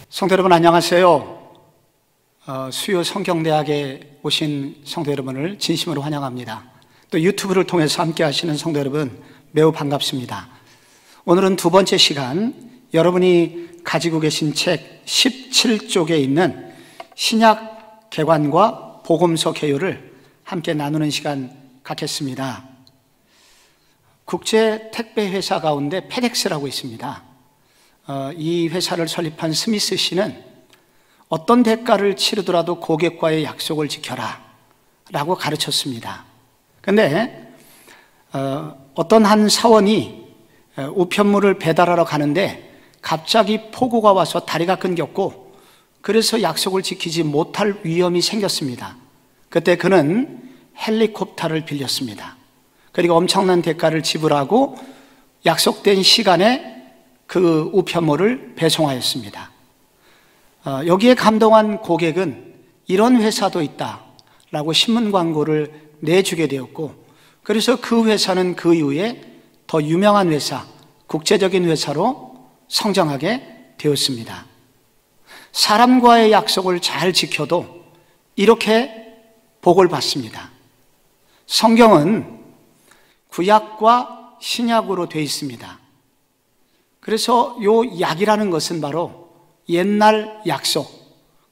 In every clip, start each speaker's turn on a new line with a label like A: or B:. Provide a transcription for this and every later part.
A: 성도 여러분 안녕하세요. 수요 성경대학에 오신 성도 여러분을 진심으로 환영합니다. 또 유튜브를 통해서 함께 하시는 성도 여러분 매우 반갑습니다. 오늘은 두 번째 시간, 여러분이 가지고 계신 책 17쪽에 있는 신약 개관과 복음서 개요를 함께 나누는 시간 갖겠습니다. 국제 택배 회사 가운데 페덱스라고 있습니다. 이 회사를 설립한 스미스 씨는 어떤 대가를 치르더라도 고객과의 약속을 지켜라 라고 가르쳤습니다. 그런데 어떤 한 사원이 우편물을 배달하러 가는데 갑자기 폭우가 와서 다리가 끊겼고, 그래서 약속을 지키지 못할 위험이 생겼습니다. 그때 그는 헬리콥터를 빌렸습니다. 그리고 엄청난 대가를 지불하고 약속된 시간에 그 우편물을 배송하였습니다. 여기에 감동한 고객은 이런 회사도 있다라고 신문 광고를 내주게 되었고, 그래서 그 회사는 그 이후에 더 유명한 회사, 국제적인 회사로 성장하게 되었습니다. 사람과의 약속을 잘 지켜도 이렇게 복을 받습니다. 성경은 구약과 신약으로 되어 있습니다. 그래서 요 약이라는 것은 바로 옛날 약속,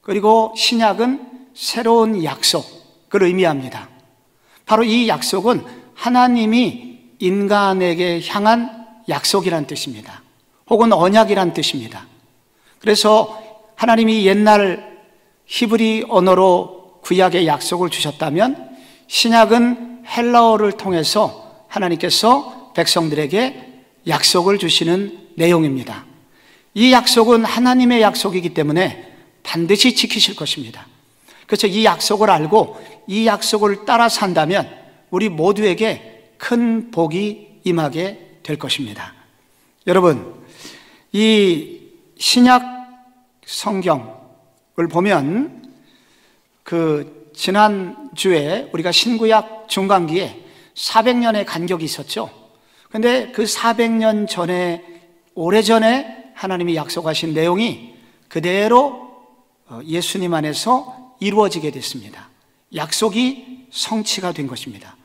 A: 그리고 신약은 새로운 약속을 의미합니다. 바로 이 약속은 하나님이 인간에게 향한 약속이란 뜻입니다. 혹은 언약이란 뜻입니다. 그래서 하나님이 옛날 히브리 언어로 구약의 약속을 주셨다면, 신약은 헬라어를 통해서 하나님께서 백성들에게 약속을 주시는 내용입니다. 이 약속은 하나님의 약속이기 때문에 반드시 지키실 것입니다. 그래서 이 약속을 알고 이 약속을 따라 산다면 우리 모두에게 큰 복이 임하게 될 것입니다. 여러분, 이 신약 성경을 보면 지난주에 우리가 신구약 중간기에 400년의 간격이 있었죠. 그런데 그 400년 전에, 오래전에 하나님이 약속하신 내용이 그대로 예수님 안에서 이루어지게 됐습니다. 약속이 성취가 된 것입니다.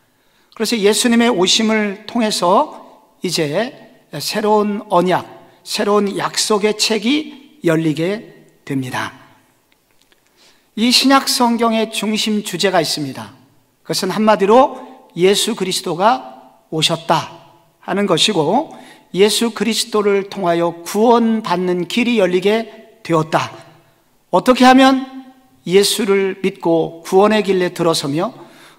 A: 그래서 예수님의 오심을 통해서 이제 새로운 언약, 새로운 약속의 책이 열리게 됩니다. 이 신약 성경의 중심 주제가 있습니다. 그것은 한마디로 예수 그리스도가 오셨다 하는 것이고, 예수 그리스도를 통하여 구원받는 길이 열리게 되었다. 어떻게 하면 예수를 믿고 구원의 길에 들어서며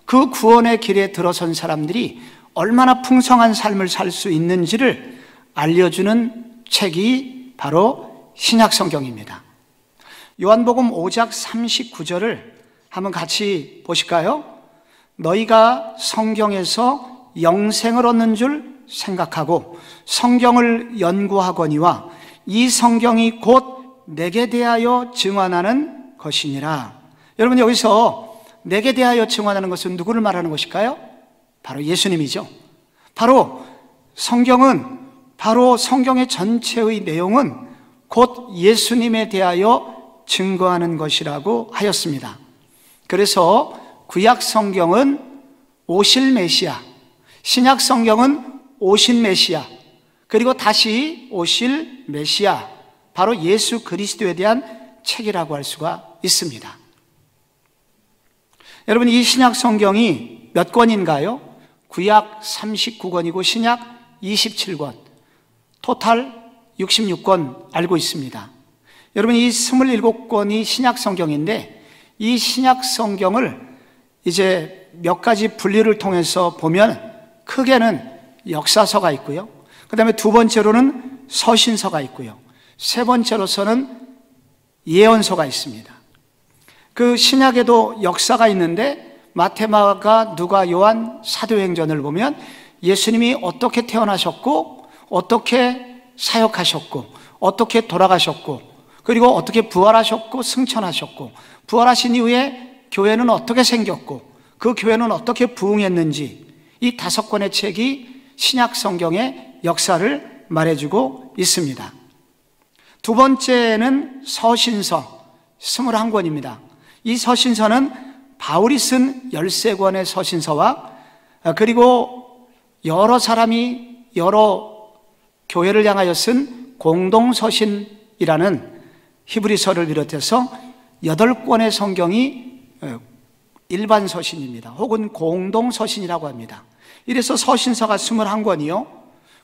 A: 그 구원의 길에 들어선 사람들이 얼마나 풍성한 삶을 살 수 있는지를 알려주는 책이 바로 신약 성경입니다. 요한복음 5장 39절을 한번 같이 보실까요? 너희가 성경에서 영생을 얻는 줄 생각하고 성경을 연구하거니와 이 성경이 곧 내게 대하여 증언하는 것이니라. 여러분, 여기서 내게 대하여 증언하는 것은 누구를 말하는 것일까요? 바로 예수님이죠. 바로 성경은, 바로 성경의 전체의 내용은 곧 예수님에 대하여 증거하는 것이라고 하였습니다. 그래서 구약 성경은 오실 메시아, 신약 성경은 오신 메시아, 그리고 다시 오실 메시아, 바로 예수 그리스도에 대한 책이라고 할 수가 있습니다. 여러분, 이 신약 성경이 몇 권인가요? 구약 39권이고 신약 27권, 토탈 66권 알고 있습니다. 여러분, 이 27권이 신약 성경인데, 이 신약 성경을 이제 몇 가지 분류를 통해서 보면 크게는 역사서가 있고요, 그 다음에 두 번째로는 서신서가 있고요, 세 번째로서는 예언서가 있습니다. 그 신약에도 역사가 있는데 마태, 마가, 누가, 요한, 사도행전을 보면 예수님이 어떻게 태어나셨고 어떻게 사역하셨고 어떻게 돌아가셨고 그리고 어떻게 부활하셨고 승천하셨고 부활하신 이후에 교회는 어떻게 생겼고 그 교회는 어떻게 부흥했는지, 이 5권의 책이 신약 성경의 역사를 말해주고 있습니다. 두 번째는 서신서 21권입니다. 이 서신서는 바울이 쓴 13권의 서신서와 그리고 여러 사람이 여러 교회를 향하여 쓴 공동서신이라는 히브리서를 비롯해서 8권의 성경이 일반 서신입니다. 혹은 공동서신이라고 합니다. 이래서 서신서가 21권이요.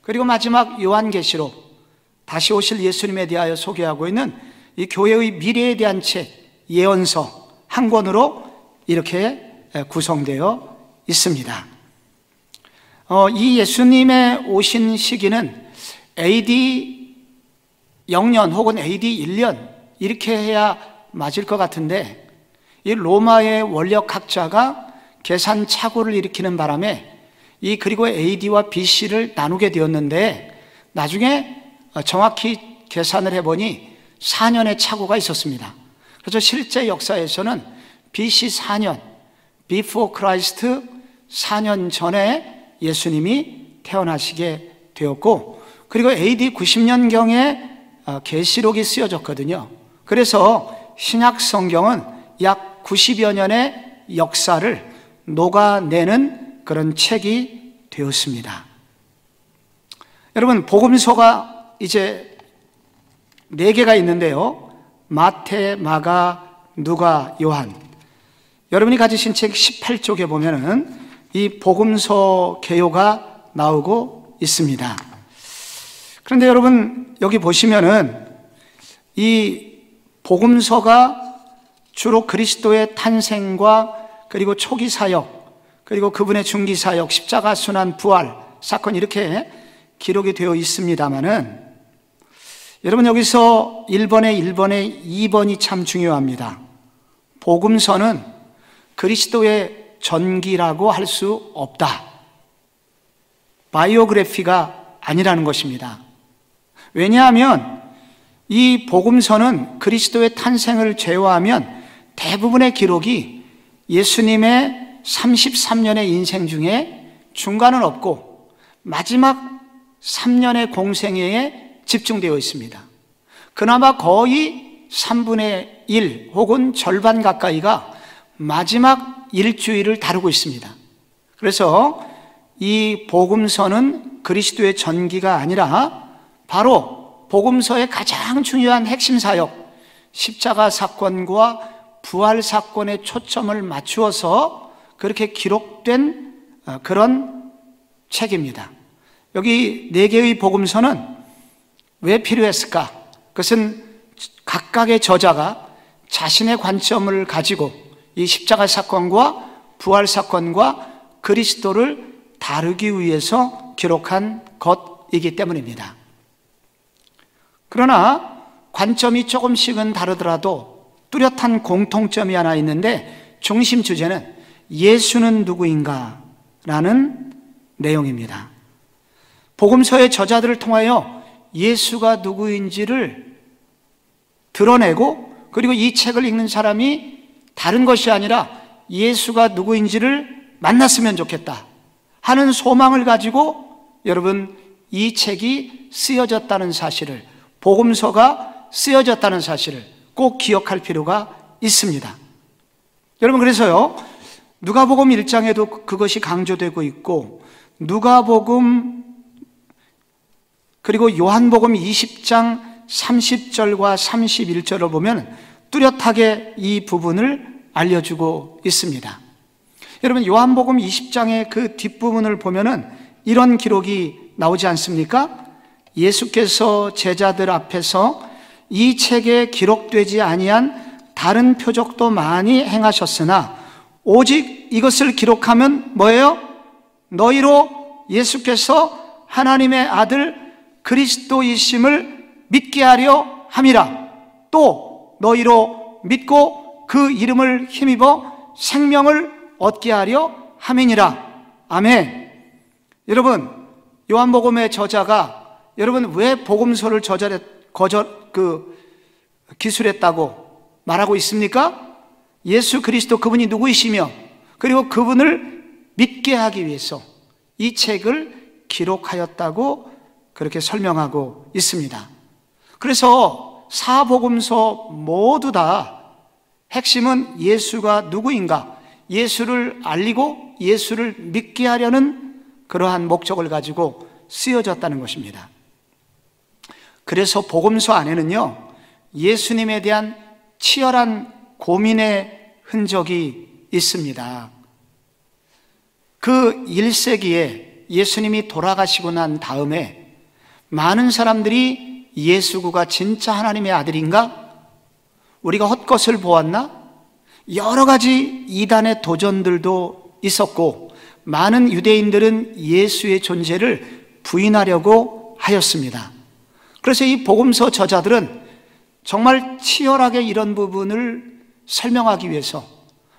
A: 그리고 마지막 요한계시록, 다시 오실 예수님에 대하여 소개하고 있는 이 교회의 미래에 대한 책, 예언서 한 권으로 이렇게 구성되어 있습니다. 이 예수님의 오신 시기는 AD 0년 혹은 AD 1년 이렇게 해야 맞을 것 같은데, 이 로마의 원력학자가 계산 착오를 일으키는 바람에 그리고 AD와 BC를 나누게 되었는데, 나중에 정확히 계산을 해보니 4년의 착오가 있었습니다. 그래서 실제 역사에서는 BC 4년, Before Christ 4년 전에 예수님이 태어나시게 되었고, 그리고 AD 90년경에 계시록이 쓰여졌거든요. 그래서 신약 성경은 약 90여 년의 역사를 녹아내는 그런 책이 되었습니다. 여러분, 복음서가 이제 4개가 있는데요. 마태, 마가, 누가, 요한. 여러분이 가지신 책 18쪽에 보면은 이 복음서 개요가 나오고 있습니다. 그런데 여러분, 여기 보시면은 이 복음서가 주로 그리스도의 탄생과 그리고 초기 사역, 그리고 그분의 중기 사역, 십자가 순환, 부활 사건 이렇게 기록이 되어 있습니다만은, 여러분 여기서 1번에 2번이 참 중요합니다. 복음서는 그리스도의 전기라고 할 수 없다. 바이오그래피가 아니라는 것입니다. 왜냐하면 이 복음서는 그리스도의 탄생을 제외하면 대부분의 기록이 예수님의 33년의 인생 중에 중간은 없고 마지막 3년의 공생애에 집중되어 있습니다. 그나마 거의 3분의 1 혹은 절반 가까이가 마지막 일주일을 다루고 있습니다. 그래서 이 복음서는 그리스도의 전기가 아니라 바로 복음서의 가장 중요한 핵심 사역, 십자가 사건과 부활 사건에 초점을 맞추어서 그렇게 기록된 그런 책입니다. 여기 4개의 복음서는 왜 필요했을까? 그것은 각각의 저자가 자신의 관점을 가지고 이 십자가 사건과 부활 사건과 그리스도를 다루기 위해서 기록한 것이기 때문입니다. 그러나 관점이 조금씩은 다르더라도 뚜렷한 공통점이 하나 있는데, 중심 주제는 예수는 누구인가? 라는 내용입니다. 복음서의 저자들을 통하여 예수가 누구인지를 드러내고, 그리고 이 책을 읽는 사람이 다른 것이 아니라 예수가 누구인지를 만났으면 좋겠다 하는 소망을 가지고 여러분 이 책이 쓰여졌다는 사실을, 복음서가 쓰여졌다는 사실을 꼭 기억할 필요가 있습니다. 여러분, 그래서요, 누가복음 1장에도 그것이 강조되고 있고, 누가복음 그리고 요한복음 20장 30절과 31절을 보면 뚜렷하게 이 부분을 알려주고 있습니다. 여러분, 요한복음 20장의 그 뒷부분을 보면은 이런 기록이 나오지 않습니까? 예수께서 제자들 앞에서 이 책에 기록되지 아니한 다른 표적도 많이 행하셨으나 오직 이것을 기록하면 뭐예요? 너희로 예수께서 하나님의 아들 그리스도이심을 믿게 하려 함이라. 또 너희로 믿고 그 이름을 힘입어 생명을 얻게 하려 함이니라. 아멘. 여러분, 요한복음의 저자가 여러분 왜 복음서를 기술했다고 말하고 있습니까? 예수 그리스도 그분이 누구이시며 그리고 그분을 믿게 하기 위해서 이 책을 기록하였다고 그렇게 설명하고 있습니다. 그래서 사복음서 모두 다 핵심은 예수가 누구인가, 예수를 알리고 예수를 믿게 하려는 그러한 목적을 가지고 쓰여졌다는 것입니다. 그래서 복음서 안에는요, 예수님에 대한 치열한 고민의 흔적이 있습니다. 그 1세기에 예수님이 돌아가시고 난 다음에 많은 사람들이 예수가 진짜 하나님의 아들인가? 우리가 헛것을 보았나? 여러 가지 이단의 도전들도 있었고, 많은 유대인들은 예수의 존재를 부인하려고 하였습니다. 그래서 이 복음서 저자들은 정말 치열하게 이런 부분을 설명하기 위해서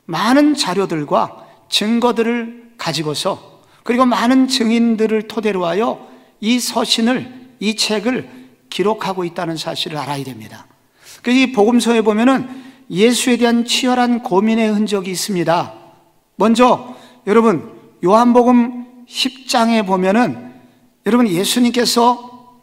A: 많은 자료들과 증거들을 가지고서, 그리고 많은 증인들을 토대로 하여 이 서신을, 이 책을 기록하고 있다는 사실을 알아야 됩니다. 그래서 이 복음서에 보면은 예수에 대한 치열한 고민의 흔적이 있습니다. 먼저 여러분, 요한복음 10장에 보면은 여러분, 예수님께서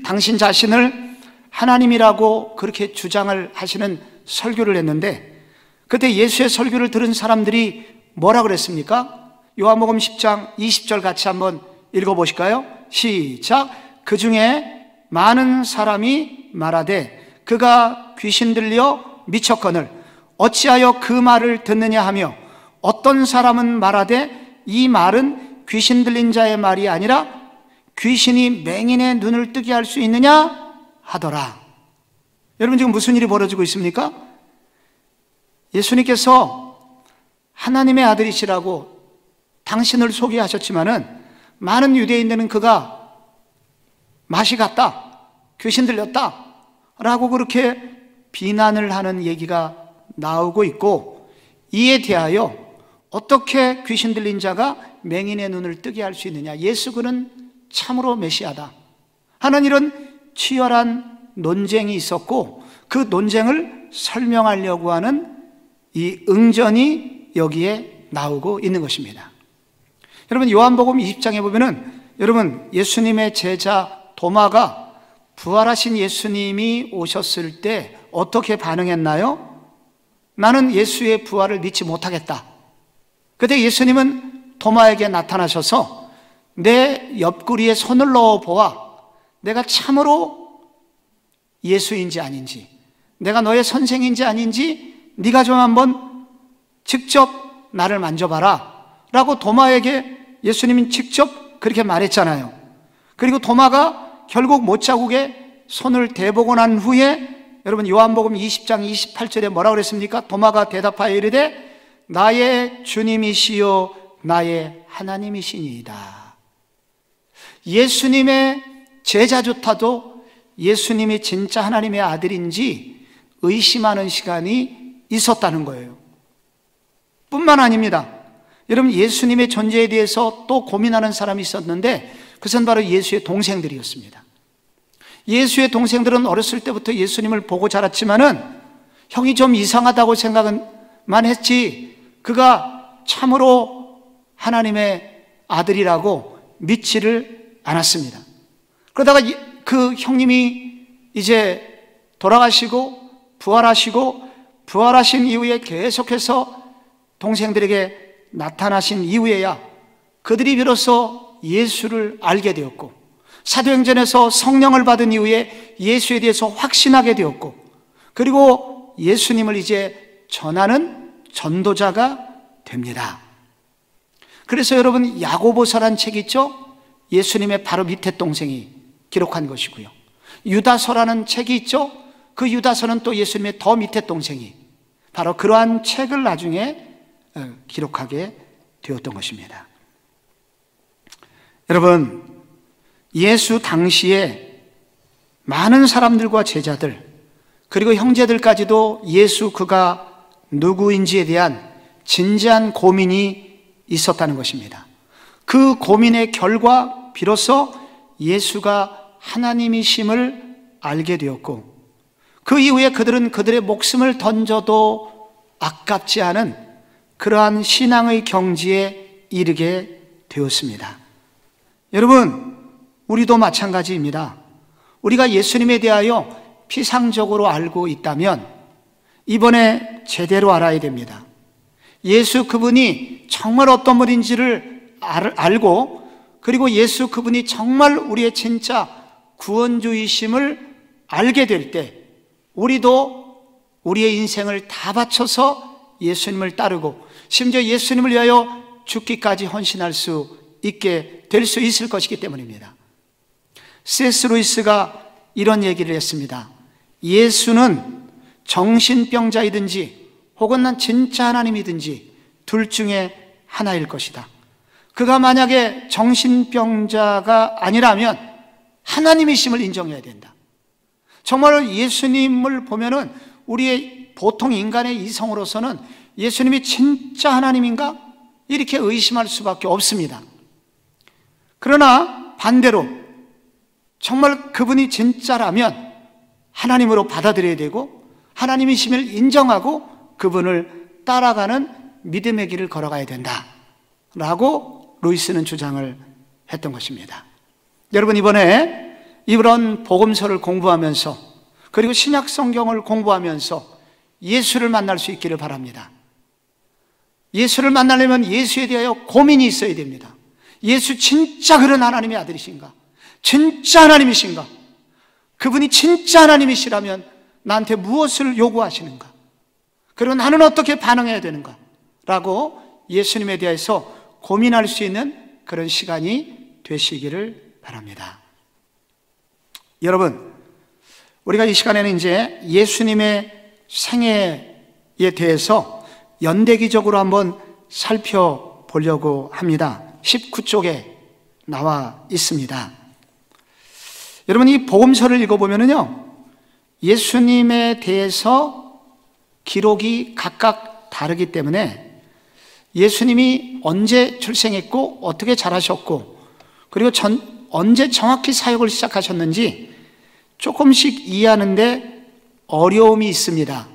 A: 당신 자신을 하나님이라고 그렇게 주장을 하시는 설교를 했는데, 그때 예수의 설교를 들은 사람들이 뭐라 그랬습니까? 요한복음 10장 20절 같이 한번 읽어보실까요? 시작. 그 중에 많은 사람이 말하되 그가 귀신 들려 미쳤거늘 어찌하여 그 말을 듣느냐 하며, 어떤 사람은 말하되 이 말은 귀신 들린 자의 말이 아니라 귀신이 맹인의 눈을 뜨게 할 수 있느냐 하더라. 여러분, 지금 무슨 일이 벌어지고 있습니까? 예수님께서 하나님의 아들이시라고 당신을 소개하셨지만은 많은 유대인들은 그가 맛이 갔다, 귀신 들렸다 라고 그렇게 비난을 하는 얘기가 나오고 있고, 이에 대하여 어떻게 귀신 들린 자가 맹인의 눈을 뜨게 할 수 있느냐, 예수 그는 참으로 메시아다 하는 이런 치열한 논쟁이 있었고, 그 논쟁을 설명하려고 하는 이 응전이 여기에 나오고 있는 것입니다. 여러분, 요한복음 20장에 보면은 여러분, 예수님의 제자 도마가 부활하신 예수님이 오셨을 때 어떻게 반응했나요? 나는 예수의 부활을 믿지 못하겠다. 그때 예수님은 도마에게 나타나셔서 내 옆구리에 손을 넣어 보아 내가 참으로 예수인지 아닌지, 내가 너의 선생인지 아닌지 네가 좀 한번 직접 나를 만져봐라 라고 도마에게 예수님은 직접 그렇게 말했잖아요. 그리고 도마가 결국 못자국에 손을 대보고 난 후에 여러분, 요한복음 20장 28절에 뭐라고 그랬습니까? 도마가 대답하여 이르되 나의 주님이시요 나의 하나님이시니이다. 예수님의 제자조차도 예수님이 진짜 하나님의 아들인지 의심하는 시간이 있었다는 거예요. 뿐만 아닙니다. 여러분, 예수님의 존재에 대해서 또 고민하는 사람이 있었는데 그것은 바로 예수의 동생들이었습니다. 예수의 동생들은 어렸을 때부터 예수님을 보고 자랐지만은 형이 좀 이상하다고 생각만 했지 그가 참으로 하나님의 아들이라고 믿지를 않았습니다. 그러다가 그 형님이 이제 돌아가시고 부활하신 이후에 계속해서 동생들에게 나타나신 이후에야 그들이 비로소 예수를 알게 되었고, 사도행전에서 성령을 받은 이후에 예수에 대해서 확신하게 되었고, 그리고 예수님을 이제 전하는 전도자가 됩니다. 그래서 여러분, 야고보서란 책이 있죠? 예수님의 바로 밑에 동생이 기록한 것이고요. 유다서라는 책이 있죠? 그 유다서는 또 예수님의 더 밑에 동생이 바로 그러한 책을 나중에 기록하게 되었던 것입니다. 여러분, 예수 당시에 많은 사람들과 제자들 그리고 형제들까지도 예수 그가 누구인지에 대한 진지한 고민이 있었다는 것입니다. 그 고민의 결과 비로소 예수가 하나님이심을 알게 되었고, 그 이후에 그들은 그들의 목숨을 던져도 아깝지 않은 그러한 신앙의 경지에 이르게 되었습니다. 여러분, 우리도 마찬가지입니다. 우리가 예수님에 대하여 피상적으로 알고 있다면 이번에 제대로 알아야 됩니다. 예수 그분이 정말 어떤 분인지를 알고, 그리고 예수 그분이 정말 우리의 진짜 구원주이심을 알게 될 때 우리도 우리의 인생을 다 바쳐서 예수님을 따르고 심지어 예수님을 위하여 죽기까지 헌신할 수 있게 될 수 있을 것이기 때문입니다. C.S. 루이스가 이런 얘기를 했습니다. 예수는 정신병자이든지 혹은 난 진짜 하나님이든지 둘 중에 하나일 것이다. 그가 만약에 정신병자가 아니라면 하나님이심을 인정해야 된다. 정말 예수님을 보면은 우리의 보통 인간의 이성으로서는 예수님이 진짜 하나님인가? 이렇게 의심할 수밖에 없습니다. 그러나 반대로 정말 그분이 진짜라면 하나님으로 받아들여야 되고 하나님이심을 인정하고 그분을 따라가는 믿음의 길을 걸어가야 된다 라고 루이스는 주장을 했던 것입니다. 여러분, 이번에 이런 복음서를 공부하면서 그리고 신약 성경을 공부하면서 예수를 만날 수 있기를 바랍니다. 예수를 만나려면 예수에 대하여 고민이 있어야 됩니다. 예수 진짜 그런 하나님의 아들이신가? 진짜 하나님이신가? 그분이 진짜 하나님이시라면 나한테 무엇을 요구하시는가? 그리고 나는 어떻게 반응해야 되는가? 라고 예수님에 대해서 고민할 수 있는 그런 시간이 되시기를 바랍니다. 여러분, 우리가 이 시간에는 이제 예수님의 생애에 대해서 연대기적으로 한번 살펴보려고 합니다. 19쪽에 나와 있습니다. 여러분, 이 복음서를 읽어보면요, 예수님에 대해서 기록이 각각 다르기 때문에 예수님이 언제 출생했고 어떻게 자라셨고 그리고 언제 정확히 사역을 시작하셨는지 조금씩 이해하는데 어려움이 있습니다.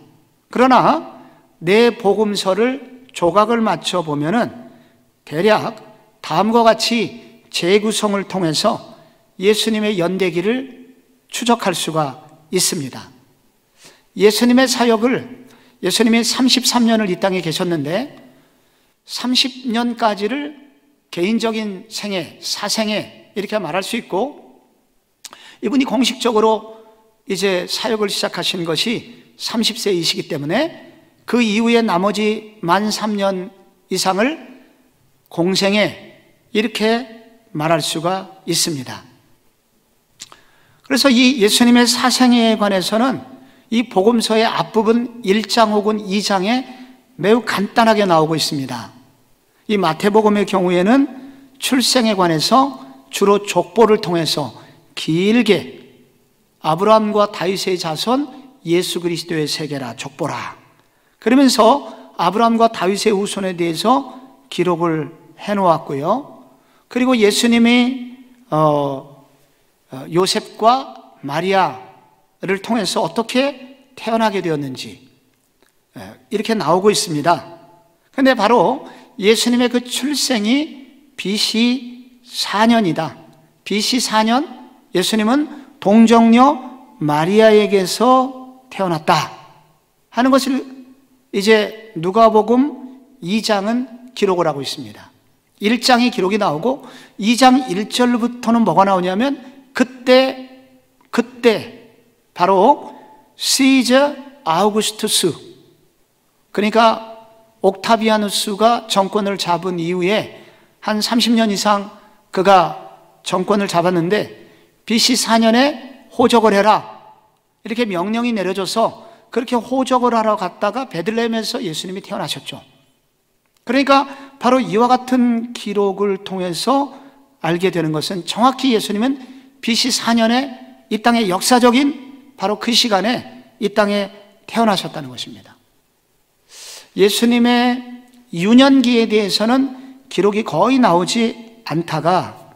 A: 그러나 내 복음서를 조각을 맞춰 보면은 대략 다음과 같이 재구성을 통해서 예수님의 연대기를 추적할 수가 있습니다. 예수님의 사역을, 예수님이 33년을 이 땅에 계셨는데 30년까지를 개인적인 생애, 사생애 이렇게 말할 수 있고, 이분이 공식적으로 이제 사역을 시작하신 것이 30세이시기 때문에 그 이후에 나머지 만 3년 이상을 공생애 이렇게 말할 수가 있습니다. 그래서 이 예수님의 사생애에 관해서는 이 복음서의 앞부분 1장 혹은 2장에 매우 간단하게 나오고 있습니다. 이 마태복음의 경우에는 출생에 관해서 주로 족보를 통해서 길게 아브라함과 다윗의 자손 예수 그리스도의 세계라 족보라 그러면서 아브라함과 다윗의 후손에 대해서 기록을 해놓았고요. 그리고 예수님이 요셉과 마리아를 통해서 어떻게 태어나게 되었는지 이렇게 나오고 있습니다. 그런데 바로 예수님의 그 출생이 BC 4년이다. BC 4년 예수님은 동정녀 마리아에게서 태어났다 하는 것을 이제 누가복음 2장은 기록을 하고 있습니다. 1장이 기록이 나오고 2장 1절부터는 뭐가 나오냐면 그때 바로 시저 아우구스투스, 그러니까 옥타비아누스가 정권을 잡은 이후에 한 30년 이상 그가 정권을 잡았는데 BC 4년에 호적을 해라 이렇게 명령이 내려져서 그렇게 호적을 하러 갔다가 베들레헴에서 예수님이 태어나셨죠. 그러니까 바로 이와 같은 기록을 통해서 알게 되는 것은 정확히 예수님은 BC 4년에 이 땅의 역사적인 바로 그 시간에 이 땅에 태어나셨다는 것입니다. 예수님의 유년기에 대해서는 기록이 거의 나오지 않다가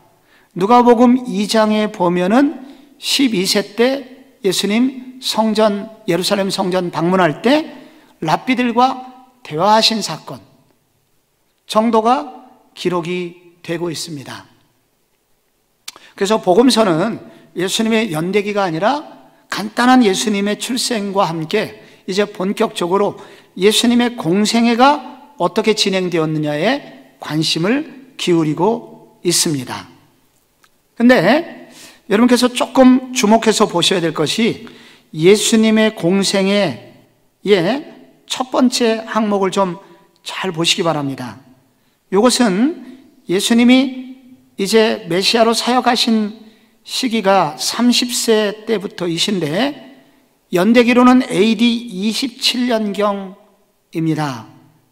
A: 누가복음 2장에 보면은 12세 때 예수님 성전, 예루살렘 성전 방문할 때 랍비들과 대화하신 사건 정도가 기록이 되고 있습니다. 그래서 복음서는 예수님의 연대기가 아니라 간단한 예수님의 출생과 함께 이제 본격적으로 예수님의 공생애가 어떻게 진행되었느냐에 관심을 기울이고 있습니다. 근데 여러분께서 조금 주목해서 보셔야 될 것이 예수님의 공생애의 첫 번째 항목을 좀 잘 보시기 바랍니다. 이것은 예수님이 이제 메시아로 사역하신 시기가 30세 때부터이신데 연대기로는 AD 27년경입니다.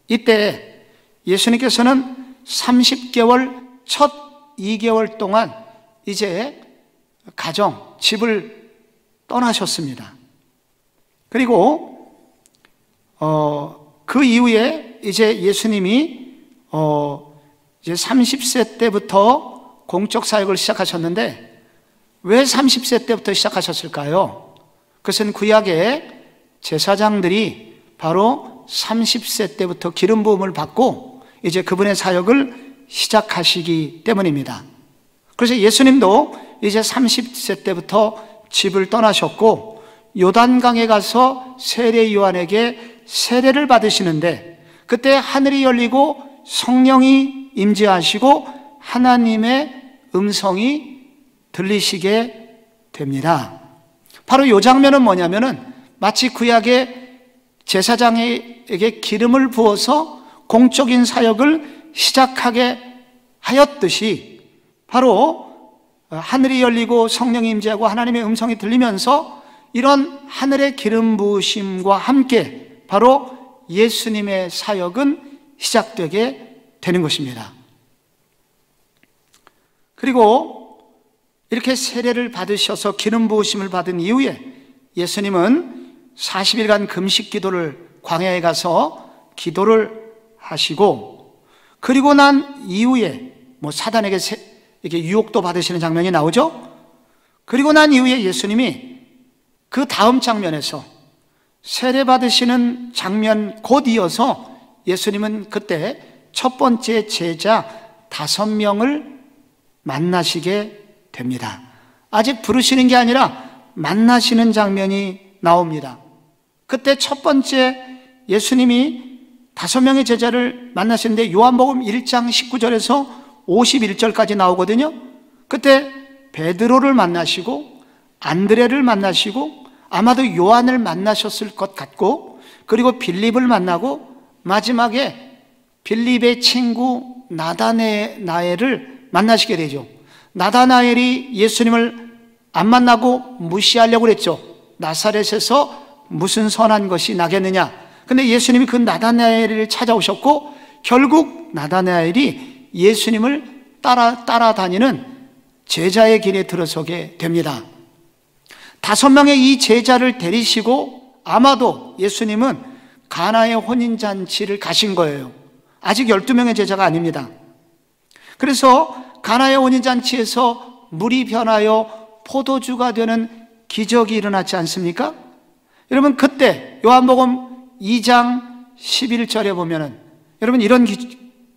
A: 이때 예수님께서는 30개월 첫 2개월 동안 이제 가정, 집을 떠나셨습니다. 그리고 그 이후에 이제 예수님이 이제 30세 때부터 공적 사역을 시작하셨는데 왜 30세 때부터 시작하셨을까요? 그것은 구약의 제사장들이 바로 30세 때부터 기름 부음을 받고 이제 그분의 사역을 시작하시기 때문입니다. 그래서 예수님도 이제 30세 때부터 집을 떠나셨고 요단강에 가서 세례 요한에게 세례를 받으시는데 그때 하늘이 열리고 성령이 임재하시고 하나님의 음성이 들리시게 됩니다. 바로 이 장면은 뭐냐면은 마치 구약의 제사장에게 기름을 부어서 공적인 사역을 시작하게 하였듯이 바로 하늘이 열리고 성령이 임재하고 하나님의 음성이 들리면서 이런 하늘의 기름 부으심과 함께 바로 예수님의 사역은 시작되게 되는 것입니다. 그리고 이렇게 세례를 받으셔서 기름 부으심을 받은 이후에 예수님은 40일간 금식 기도를 광야에 가서 기도를 하시고 그리고 난 이후에 사단에게 이렇게 유혹도 받으시는 장면이 나오죠. 그리고 난 이후에 예수님이 그 다음 장면에서 세례 받으시는 장면 곧 이어서 예수님은 그때 첫 번째 제자 5명을 만나시게 됩니다. 아직 부르시는 게 아니라 만나시는 장면이 나옵니다. 그때 첫 번째 예수님이 5명의 제자를 만나시는데 요한복음 1장 19절에서 51절까지 나오거든요. 그때 베드로를 만나시고 안드레를 만나시고 아마도 요한을 만나셨을 것 같고 그리고 빌립을 만나고 마지막에 빌립의 친구 나다나엘을 만나시게 되죠. 나다나엘이 예수님을 안 만나고 무시하려고 그랬죠. 나사렛에서 무슨 선한 것이 나겠느냐. 근데 예수님이 그 나다나엘을 찾아오셨고 결국 나다나엘이 예수님을 따라다니는 제자의 길에 들어서게 됩니다. 5명의 이 제자를 데리시고 아마도 예수님은 가나의 혼인잔치를 가신 거예요. 아직 12명의 제자가 아닙니다. 그래서 가나의 혼인잔치에서 물이 변하여 포도주가 되는 기적이 일어났지 않습니까? 여러분 그때 요한복음 2장 11절에 보면은 여러분 이런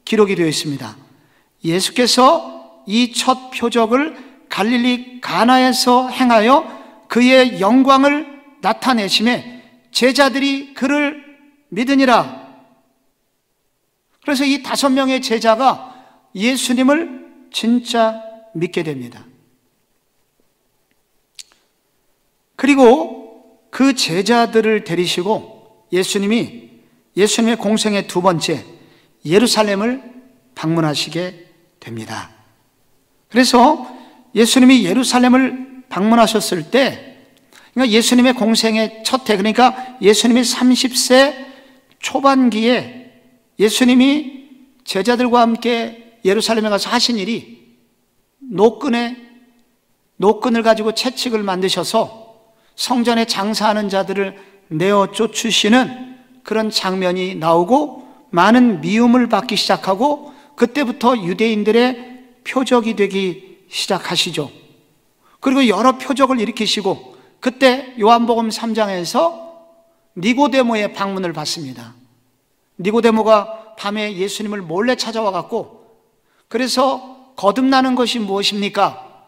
A: 기록이 되어 있습니다. 예수께서 이 첫 표적을 갈릴리 가나에서 행하여 그의 영광을 나타내심에 제자들이 그를 믿으니라. 그래서 이 5명의 제자가 예수님을 진짜 믿게 됩니다. 그리고 그 제자들을 데리시고 예수님의 공생의 두 번째 예루살렘을 방문하시게 됩니다. 그래서 예수님이 예루살렘을 방문하셨을 때 그러니까 예수님의 공생의 첫 해 그러니까 예수님이 30세 초반기에 예수님이 제자들과 함께 예루살렘에 가서 하신 일이 노끈을 가지고 채찍을 만드셔서 성전에 장사하는 자들을 내어 쫓으시는 그런 장면이 나오고 많은 미움을 받기 시작하고 그때부터 유대인들의 표적이 되기 시작하시죠. 그리고 여러 표적을 일으키시고 그때 요한복음 3장에서 니고데모의 방문을 받습니다. 니고데모가 밤에 예수님을 몰래 찾아와 갖고 그래서 거듭나는 것이 무엇입니까?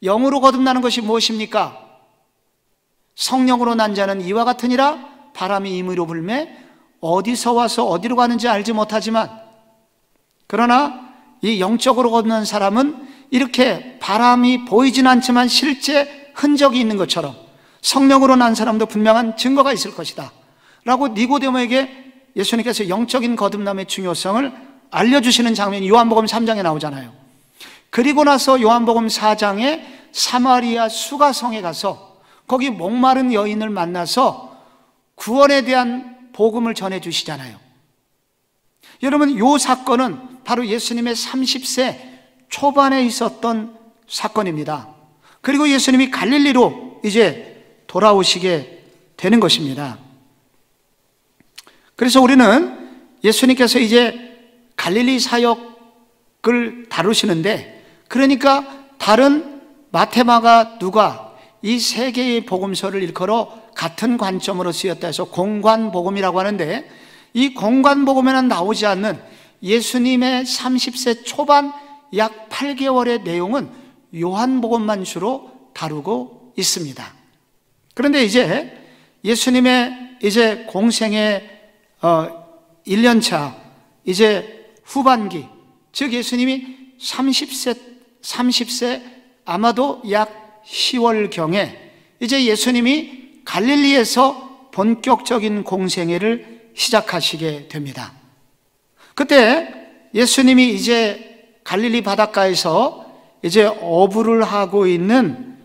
A: 영으로 거듭나는 것이 무엇입니까? 성령으로 난 자는 이와 같으니라. 바람이 임의로 불매 어디서 와서 어디로 가는지 알지 못하지만, 그러나 이 영적으로 걷는 사람은 이렇게 바람이 보이진 않지만 실제 흔적이 있는 것처럼 성령으로 난 사람도 분명한 증거가 있을 것이다 라고 니고데모에게 예수님께서 영적인 거듭남의 중요성을 알려주시는 장면이 요한복음 3장에 나오잖아요. 그리고 나서 요한복음 4장에 사마리아 수가성에 가서 거기 목마른 여인을 만나서 구원에 대한 복음을 전해주시잖아요. 여러분, 이 사건은 바로 예수님의 30세 초반에 있었던 사건입니다. 그리고 예수님이 갈릴리로 이제 돌아오시게 되는 것입니다. 그래서 우리는 예수님께서 이제 갈릴리 사역을 다루시는데, 그러니까 다른 마태, 마가, 누가 이 세 개의 복음서를 일컬어 같은 관점으로 쓰였다 해서 공관복음이라고 하는데, 이 공관복음에는 나오지 않는 예수님의 30세 초반 약 8개월의 내용은 요한복음만 주로 다루고 있습니다. 그런데 이제 예수님의 이제 공생의 1년차 이제 후반기, 즉 예수님이 30세 아마도 약 10월경에 이제 예수님이 갈릴리에서 본격적인 공생애를 시작하시게 됩니다. 그때 예수님이 이제 갈릴리 바닷가에서 이제 어부를 하고 있는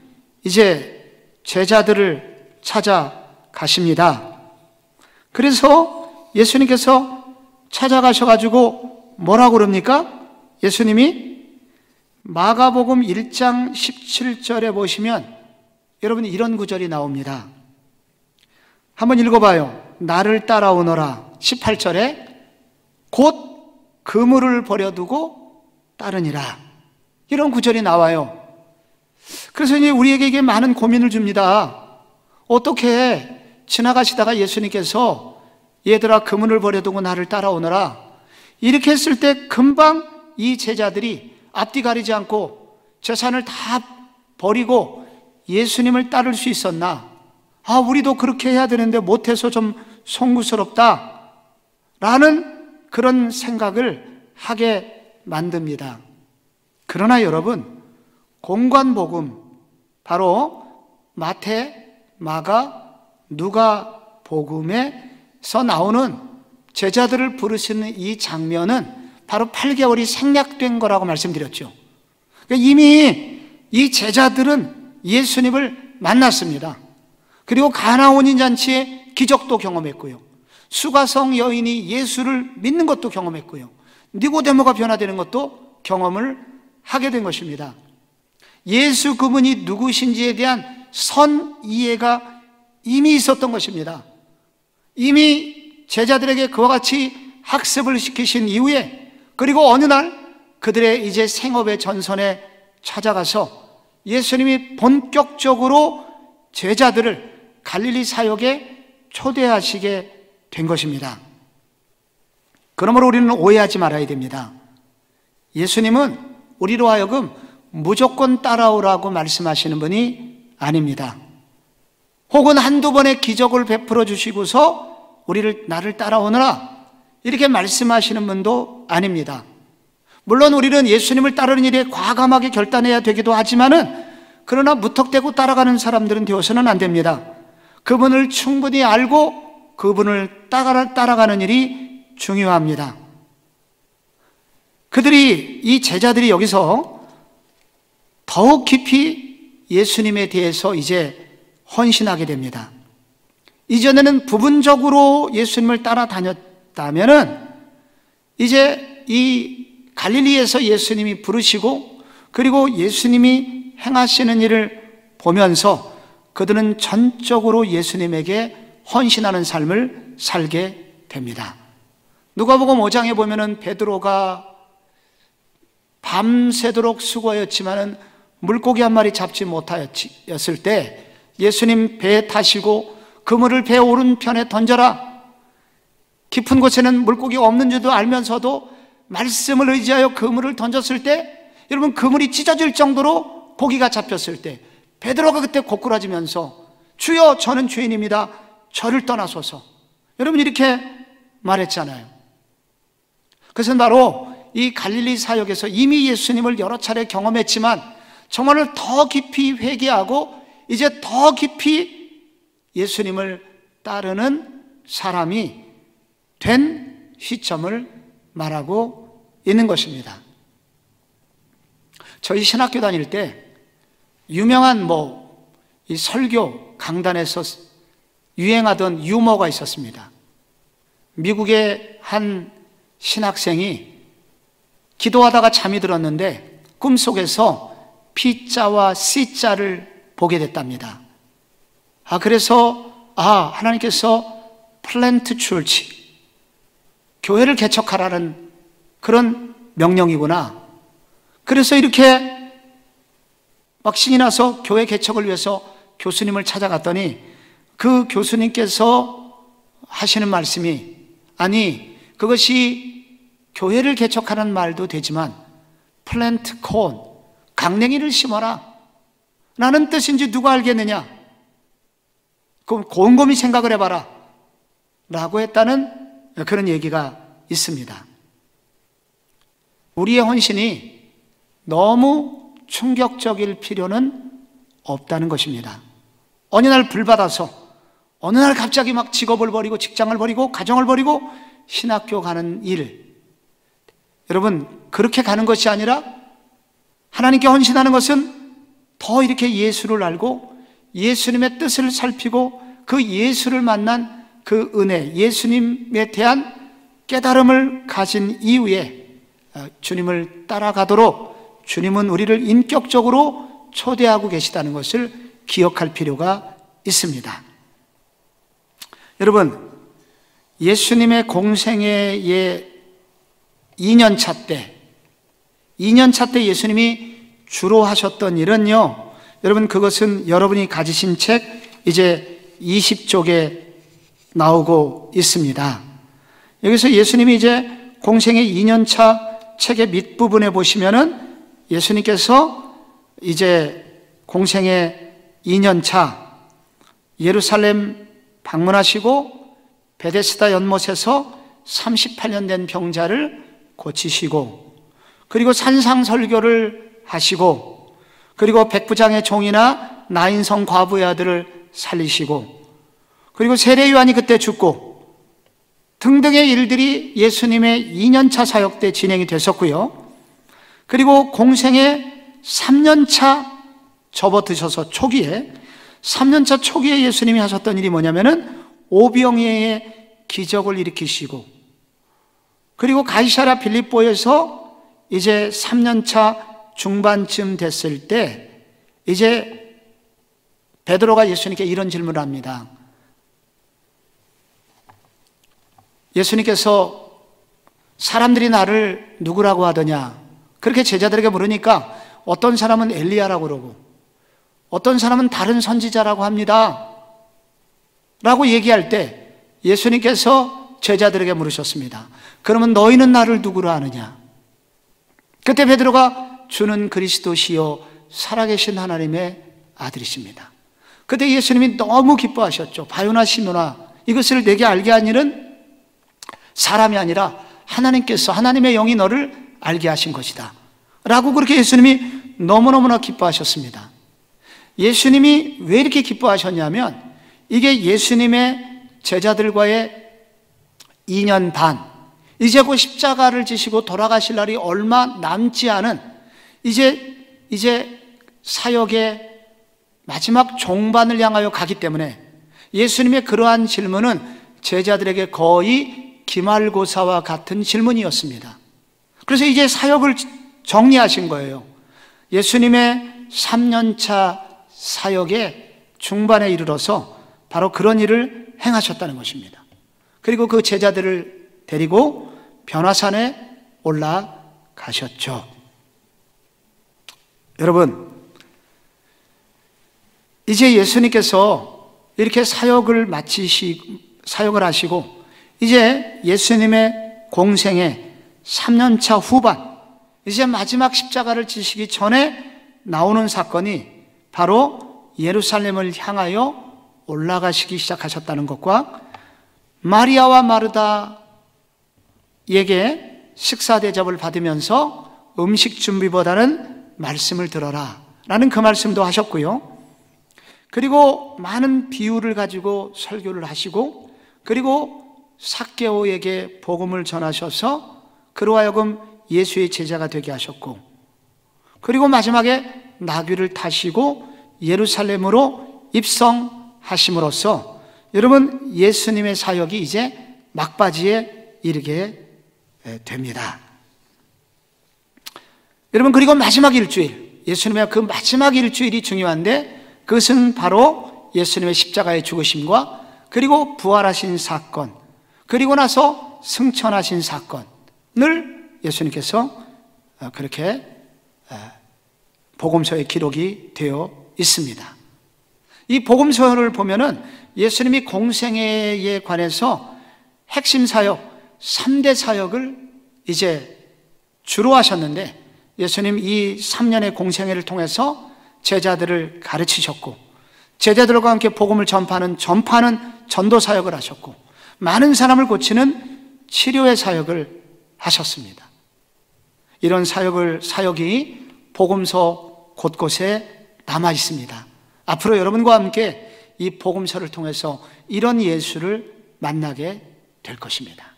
A: 이제 제자들을 찾아가십니다. 그래서 예수님께서 찾아가셔가지고 뭐라고 그럽니까? 예수님이 마가복음 1장 17절에 보시면 여러분 이런 구절이 나옵니다. 한번 읽어봐요. 나를 따라오너라. 18절에 곧 그물을 버려두고 따르니라. 이런 구절이 나와요. 그래서 이제 우리에게 이게 많은 고민을 줍니다. 어떻게 지나가시다가 예수님께서 얘들아 그물을 버려두고 나를 따라오너라 이렇게 했을 때 금방 이 제자들이 앞뒤 가리지 않고 재산을 다 버리고 예수님을 따를 수 있었나? 아, 우리도 그렇게 해야 되는데 못해서 좀 송구스럽다 라는 그런 생각을 하게 만듭니다. 그러나 여러분, 공관복음, 바로 마태, 마가, 누가 복음에서 나오는 제자들을 부르시는 이 장면은 바로 8개월이 생략된 거라고 말씀드렸죠. 그러니까 이미 이 제자들은 예수님을 만났습니다. 그리고 가나온인 잔치에 기적도 경험했고요, 수가성 여인이 예수를 믿는 것도 경험했고요, 니고데모가 변화되는 것도 경험을 하게 된 것입니다. 예수 그분이 누구신지에 대한 선 이해가 이미 있었던 것입니다. 이미 제자들에게 그와 같이 학습을 시키신 이후에, 그리고 어느 날 그들의 이제 생업의 전선에 찾아가서 예수님이 본격적으로 제자들을 갈릴리 사역에 초대하시게 된 것입니다. 그러므로 우리는 오해하지 말아야 됩니다. 예수님은 우리로 하여금 무조건 따라오라고 말씀하시는 분이 아닙니다. 혹은 한두 번의 기적을 베풀어 주시고서 나를 따라오너라 이렇게 말씀하시는 분도 아닙니다. 물론 우리는 예수님을 따르는 일에 과감하게 결단해야 되기도 하지만은, 그러나 무턱대고 따라가는 사람들은 되어서는 안 됩니다. 그분을 충분히 알고 그분을 따라가는 일이 중요합니다. 이 제자들이 여기서 더욱 깊이 예수님에 대해서 이제 헌신하게 됩니다. 이전에는 부분적으로 예수님을 따라다녔다면은 이제 이 갈릴리에서 예수님이 부르시고 그리고 예수님이 행하시는 일을 보면서 그들은 전적으로 예수님에게 헌신하는 삶을 살게 됩니다. 누가복음 5장에 보면은 베드로가 밤새도록 수고하였지만은 물고기 한 마리 잡지 못하였을 때 예수님 배에 타시고 그물을 배 오른편에 던져라. 깊은 곳에는 물고기가 없는 줄도 알면서도 말씀을 의지하여 그물을 던졌을 때, 여러분 그물이 찢어질 정도로 고기가 잡혔을 때 베드로가 그때 고꾸라지면서 주여 저는 죄인입니다. 저를 떠나소서. 여러분 이렇게 말했잖아요. 그것은 바로 이 갈릴리 사역에서 이미 예수님을 여러 차례 경험했지만 정말로 더 깊이 회개하고 이제 더 깊이 예수님을 따르는 사람이 된 시점을 말하고 있는 것입니다. 저희 신학교 다닐 때 유명한 이 설교 강단에서 유행하던 유머가 있었습니다. 미국의 한 신학생이 기도하다가 잠이 들었는데 꿈속에서 P자와 C자를 보게 됐답니다. 그래서 하나님께서 플랜트 처치, 교회를 개척하라는 그런 명령이구나. 그래서 이렇게 막 신이 나서 교회 개척을 위해서 교수님을 찾아갔더니 그 교수님께서 하시는 말씀이, 아니 그것이 교회를 개척하는 말도 되지만 플랜트 콘, 강냉이를 심어라 라는 뜻인지 누가 알겠느냐? 그럼 곰곰이 생각을 해봐라 라고 했다는 그런 얘기가 있습니다. 우리의 헌신이 너무 충격적일 필요는 없다는 것입니다. 어느 날 불받아서 어느 날 갑자기 막 직업을 버리고 직장을 버리고 가정을 버리고 신학교 가는 일, 여러분 그렇게 가는 것이 아니라 하나님께 헌신하는 것은 더 이렇게 예수를 알고 예수님의 뜻을 살피고 그 예수를 만난 그 은혜, 예수님에 대한 깨달음을 가진 이후에 주님을 따라가도록 주님은 우리를 인격적으로 초대하고 계시다는 것을 기억할 필요가 있습니다. 여러분, 예수님의 공생애의 2년차 때 예수님이 주로 하셨던 일은요, 여러분 그것은 여러분이 가지신 책 이제 20쪽에 나오고 있습니다. 여기서 예수님이 이제 공생의 2년차 책의 밑부분에 보시면은 예수님께서 이제 공생의 2년차 예루살렘 방문하시고 베데스다 연못에서 38년 된 병자를 고치시고, 그리고 산상설교를 하시고, 그리고 백부장의 종이나 나인성 과부의 아들을 살리시고, 그리고 세례 요한이 그때 죽고 등등의 일들이 예수님의 2년차 사역 때 진행이 됐었고요. 그리고 공생의 3년차 접어드셔서 초기에 3년차 초기에 예수님이 하셨던 일이 뭐냐면은 오병이의 기적을 일으키시고, 그리고 가이사랴 빌립보에서 이제 3년차 중반쯤 됐을 때 이제 베드로가 예수님께 이런 질문을 합니다. 예수님께서 사람들이 나를 누구라고 하더냐? 그렇게 제자들에게 물으니까 어떤 사람은 엘리야라고 그러고 어떤 사람은 다른 선지자라고 합니다 라고 얘기할 때 예수님께서 제자들에게 물으셨습니다. 그러면 너희는 나를 누구로 아느냐? 그때 베드로가 주는 그리스도시요 살아계신 하나님의 아들이십니다. 그때 예수님이 너무 기뻐하셨죠. 바요나 시므나, 이것을 내게 알게 한 일은 사람이 아니라 하나님께서, 하나님의 영이 너를 알게 하신 것이다 라고 그렇게 예수님이 너무너무나 기뻐하셨습니다. 예수님이 왜 이렇게 기뻐하셨냐면 이게 예수님의 제자들과의 2년 반, 이제 곧 십자가를 지시고 돌아가실 날이 얼마 남지 않은 이제 사역의 마지막 종반을 향하여 가기 때문에 예수님의 그러한 질문은 제자들에게 거의 기말고사와 같은 질문이었습니다. 그래서 이제 사역을 정리하신 거예요. 예수님의 3년차 사역의 중반에 이르러서 바로 그런 일을 행하셨다는 것입니다. 그리고 그 제자들을 데리고 변화산에 올라가셨죠. 여러분, 이제 예수님께서 이렇게 사역을 하시고 이제 예수님의 공생의 3년차 후반, 이제 마지막 십자가를 지시기 전에 나오는 사건이 바로 예루살렘을 향하여 올라가시기 시작하셨다는 것과 마리아와 마르다에게 식사 대접을 받으면서 음식 준비보다는 말씀을 들어라 라는 그 말씀도 하셨고요. 그리고 많은 비유를 가지고 설교를 하시고, 그리고 삭개오에게 복음을 전하셔서 그로 하여금 예수의 제자가 되게 하셨고, 그리고 마지막에 나귀를 타시고 예루살렘으로 입성하심으로써 여러분, 예수님의 사역이 이제 막바지에 이르게 됩니다. 여러분, 그리고 마지막 일주일, 예수님의 그 마지막 일주일이 중요한데, 그것은 바로 예수님의 십자가의 죽으심과 그리고 부활하신 사건, 그리고 나서 승천하신 사건을 예수님께서 그렇게 복음서에 기록이 되어 있습니다. 이 복음서를 보면은 예수님이 공생애에 관해서 핵심 사역, 3대 사역을 이제 주로 하셨는데, 예수님 이 3년의 공생애를 통해서 제자들을 가르치셨고, 제자들과 함께 복음을 전파하는 전도 사역을 하셨고, 많은 사람을 고치는 치료의 사역을 하셨습니다. 이런 사역이 복음서 곳곳에 남아 있습니다. 앞으로 여러분과 함께 이 복음서를 통해서 이런 예수를 만나게 될 것입니다.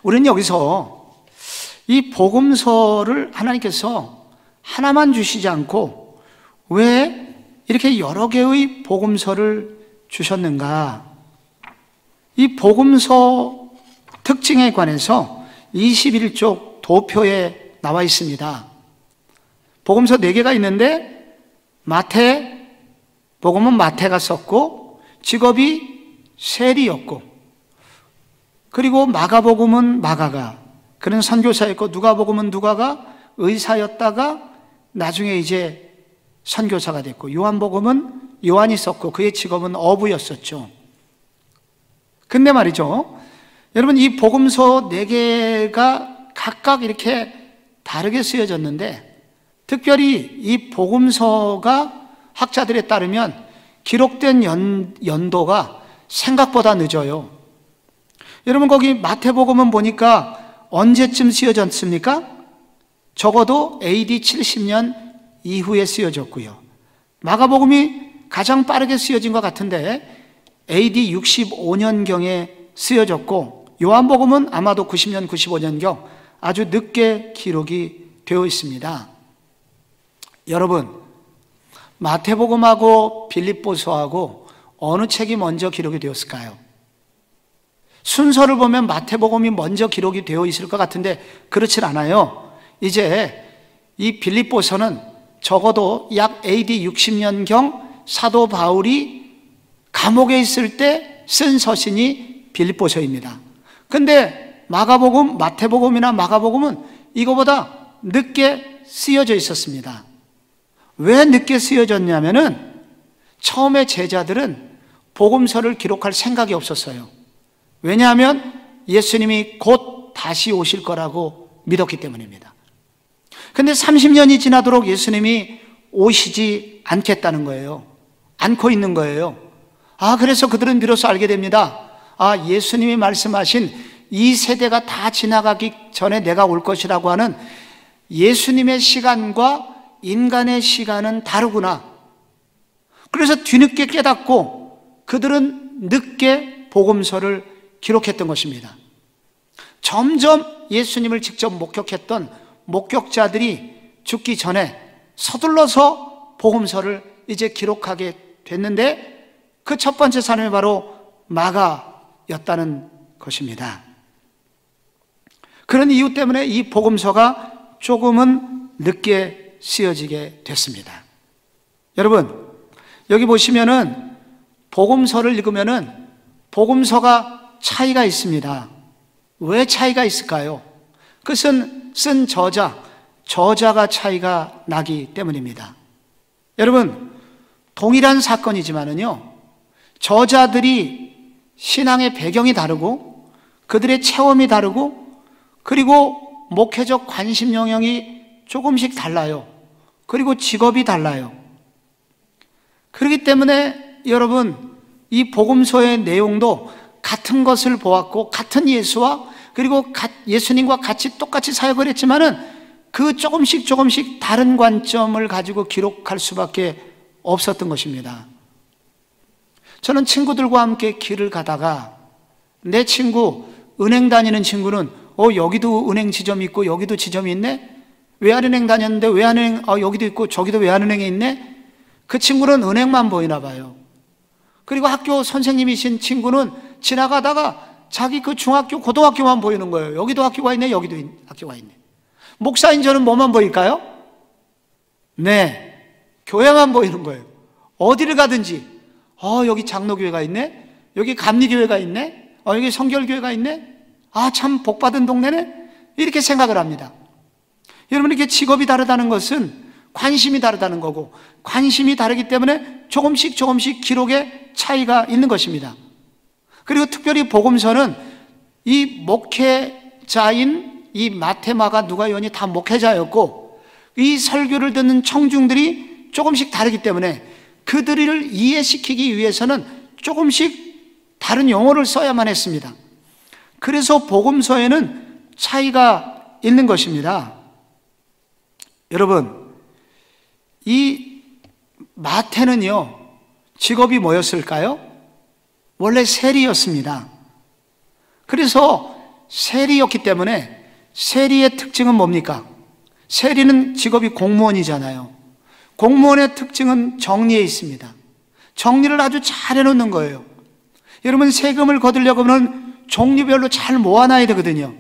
A: 우리는 여기서 이 복음서를 하나님께서 하나만 주시지 않고 왜 이렇게 여러 개의 복음서를 주셨는가? 이 복음서 특징에 관해서 21쪽 도표에 나와 있습니다. 복음서 4개가 있는데, 복음은 마태가 썼고 직업이 세리였고, 그리고 마가복음은 마가가 그는 선교사였고, 누가복음은 누가가 의사였다가 나중에 이제 선교사가 됐고, 요한복음은 요한이 썼고 그의 직업은 어부였었죠. 근데 말이죠, 여러분, 이 복음서 4개가 각각 이렇게 다르게 쓰여졌는데, 특별히 이 복음서가 학자들에 따르면 기록된 연도가 생각보다 늦어요. 여러분, 거기 마태복음은 보니까 언제쯤 쓰여졌습니까? 적어도 AD 70년 이후에 쓰여졌고요. 마가복음이 가장 빠르게 쓰여진 것 같은데 AD 65년경에 쓰여졌고, 요한복음은 아마도 90년, 95년경 아주 늦게 기록이 되어 있습니다. 여러분, 마태복음하고 빌립보서하고 어느 책이 먼저 기록이 되었을까요? 순서를 보면 마태복음이 먼저 기록이 되어 있을 것 같은데 그렇진 않아요. 이제 이 빌립보서는 적어도 약 AD 60년경 사도 바울이 감옥에 있을 때 쓴 서신이 빌립보서입니다. 근데 마태복음이나 마가복음은 이거보다 늦게 쓰여져 있었습니다. 왜 늦게 쓰여졌냐면은 처음에 제자들은 복음서를 기록할 생각이 없었어요. 왜냐하면 예수님이 곧 다시 오실 거라고 믿었기 때문입니다. 근데 30년이 지나도록 예수님이 오시지 않겠다는 거예요. 않고 있는 거예요. 그래서 그들은 비로소 알게 됩니다. 예수님이 말씀하신 이 세대가 다 지나가기 전에 내가 올 것이라고 하는 예수님의 시간과 인간의 시간은 다르구나. 그래서 뒤늦게 깨닫고 그들은 늦게 복음서를 기록했던 것입니다. 점점 예수님을 직접 목격했던 목격자들이 죽기 전에 서둘러서 복음서를 이제 기록하게 됐는데, 그 첫 번째 사람이 바로 마가였다는 것입니다. 그런 이유 때문에 이 복음서가 조금은 늦게 쓰여지게 됐습니다. 여러분, 여기 보시면은 복음서를 읽으면은 복음서가 차이가 있습니다. 왜 차이가 있을까요? 그것은 쓴 저자가 차이가 나기 때문입니다. 여러분, 동일한 사건이지만은요, 저자들이 신앙의 배경이 다르고 그들의 체험이 다르고 그리고 목회적 관심 영역이 조금씩 달라요. 그리고 직업이 달라요. 그렇기 때문에 여러분, 이 복음서의 내용도 같은 것을 보았고 같은 예수와 그리고 예수님과 같이 똑같이 사역을 했지만은 그 조금씩 다른 관점을 가지고 기록할 수밖에 없었던 것입니다. 저는 친구들과 함께 길을 가다가 내 친구, 은행 다니는 친구는 여기도 은행 지점이 있고 여기도 지점이 있네? 외환은행 다녔는데 외환은행 여기도 있고 저기도 외환은행에 있네? 그 친구는 은행만 보이나 봐요. 그리고 학교 선생님이신 친구는 지나가다가 자기 그 중학교, 고등학교만 보이는 거예요. 여기도 학교가 있네, 여기도 학교가 있네. 목사인 저는 뭐만 보일까요? 네, 교회만 보이는 거예요. 어디를 가든지 여기 장로교회가 있네, 여기 감리교회가 있네, 여기 성결교회가 있네, 참 복받은 동네네, 이렇게 생각을 합니다. 여러분, 이렇게 직업이 다르다는 것은 관심이 다르다는 거고, 관심이 다르기 때문에 조금씩 기록에 차이가 있는 것입니다. 그리고 특별히 복음서는 이 목회자인 이 마태, 마가, 누가, 요한이 다 목회자였고, 이 설교를 듣는 청중들이 조금씩 다르기 때문에 그들을 이해시키기 위해서는 조금씩 다른 용어를 써야만 했습니다. 그래서 복음서에는 차이가 있는 것입니다. 여러분, 이 마태는요, 직업이 뭐였을까요? 원래 세리였습니다. 그래서 세리였기 때문에 세리의 특징은 뭡니까? 세리는 직업이 공무원이잖아요. 공무원의 특징은 정리에 있습니다. 정리를 아주 잘 해놓는 거예요. 여러분, 세금을 거두려고 하면 종류별로 잘 모아놔야 되거든요.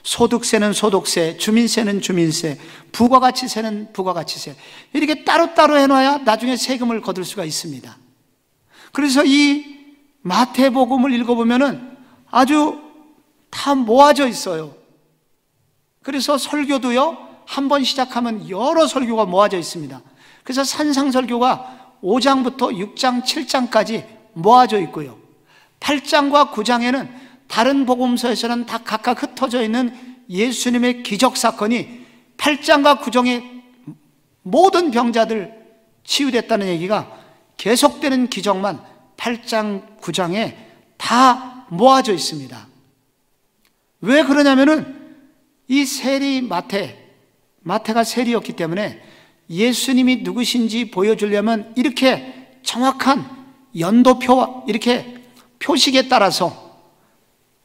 A: 소득세는 소득세, 주민세는 주민세, 부가가치세는 부가가치세, 이렇게 따로따로 해놔야 나중에 세금을 거둘 수가 있습니다. 그래서 이 마태복음을 읽어보면은 아주 다 모아져 있어요. 그래서 설교도요, 한 번 시작하면 여러 설교가 모아져 있습니다. 그래서 산상설교가 5장부터 6장, 7장까지 모아져 있고요, 8장과 9장에는 다른 복음서에서는 다 각각 흩어져 있는 예수님의 기적사건이 8장과 9장의 모든 병자들 치유됐다는 얘기가 계속되는 기적만 8장, 9장에 다 모아져 있습니다. 왜 그러냐면은 이 세리 마태가 세리였기 때문에 예수님이 누구신지 보여주려면 이렇게 정확한 연도표와 이렇게 표식에 따라서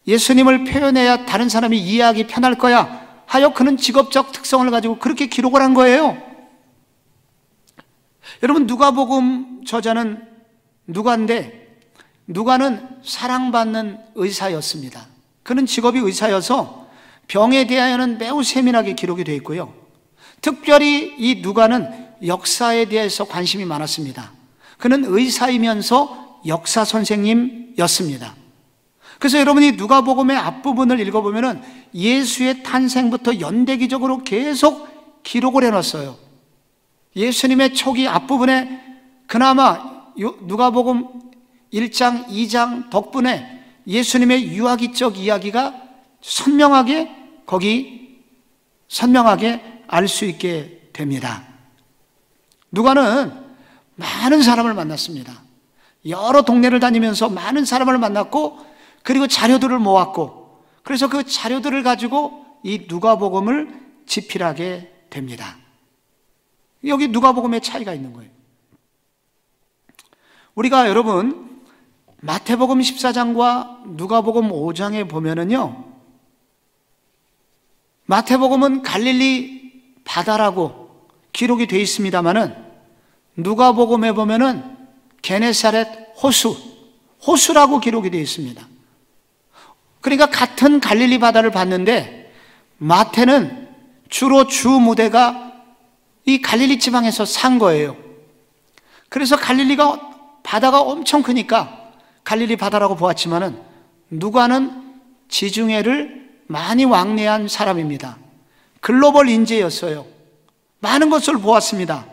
A: 예수님을 표현해야 다른 사람이 이해하기 편할 거야 하여 그는 직업적 특성을 가지고 그렇게 기록을 한 거예요. 여러분, 누가복음 저자는 누가인데, 누가는 사랑받는 의사였습니다. 그는 직업이 의사여서 병에 대하여는 매우 세밀하게 기록이 되어 있고요, 특별히 이 누가는 역사에 대해서 관심이 많았습니다. 그는 의사이면서 역사 선생님이었습니다. 그래서 여러분이 누가복음의 앞부분을 읽어보면 예수의 탄생부터 연대기적으로 계속 기록을 해놨어요. 예수님의 초기 앞부분에 그나마 누가복음 1장, 2장 덕분에 예수님의 유아기적 이야기가 선명하게 알 수 있게 됩니다. 누가는 많은 사람을 만났습니다. 여러 동네를 다니면서 많은 사람을 만났고, 그리고 자료들을 모았고, 그래서 그 자료들을 가지고 이 누가복음을 집필하게 됩니다. 여기 누가복음의 차이가 있는 거예요. 우리가 여러분 마태복음 14장과 누가복음 5장에 보면은요, 마태복음은 갈릴리 바다라고 기록이 되어 있습니다만은 누가복음에 보면은 게네사렛 호수라고 기록이 되어 있습니다. 그러니까 같은 갈릴리 바다를 봤는데 마태는 주로 주 무대가 이 갈릴리 지방에서 산 거예요. 그래서 갈릴리가 바다가 엄청 크니까 갈릴리 바다라고 보았지만은 누가는 지중해를 많이 왕래한 사람입니다. 글로벌 인재였어요. 많은 것을 보았습니다.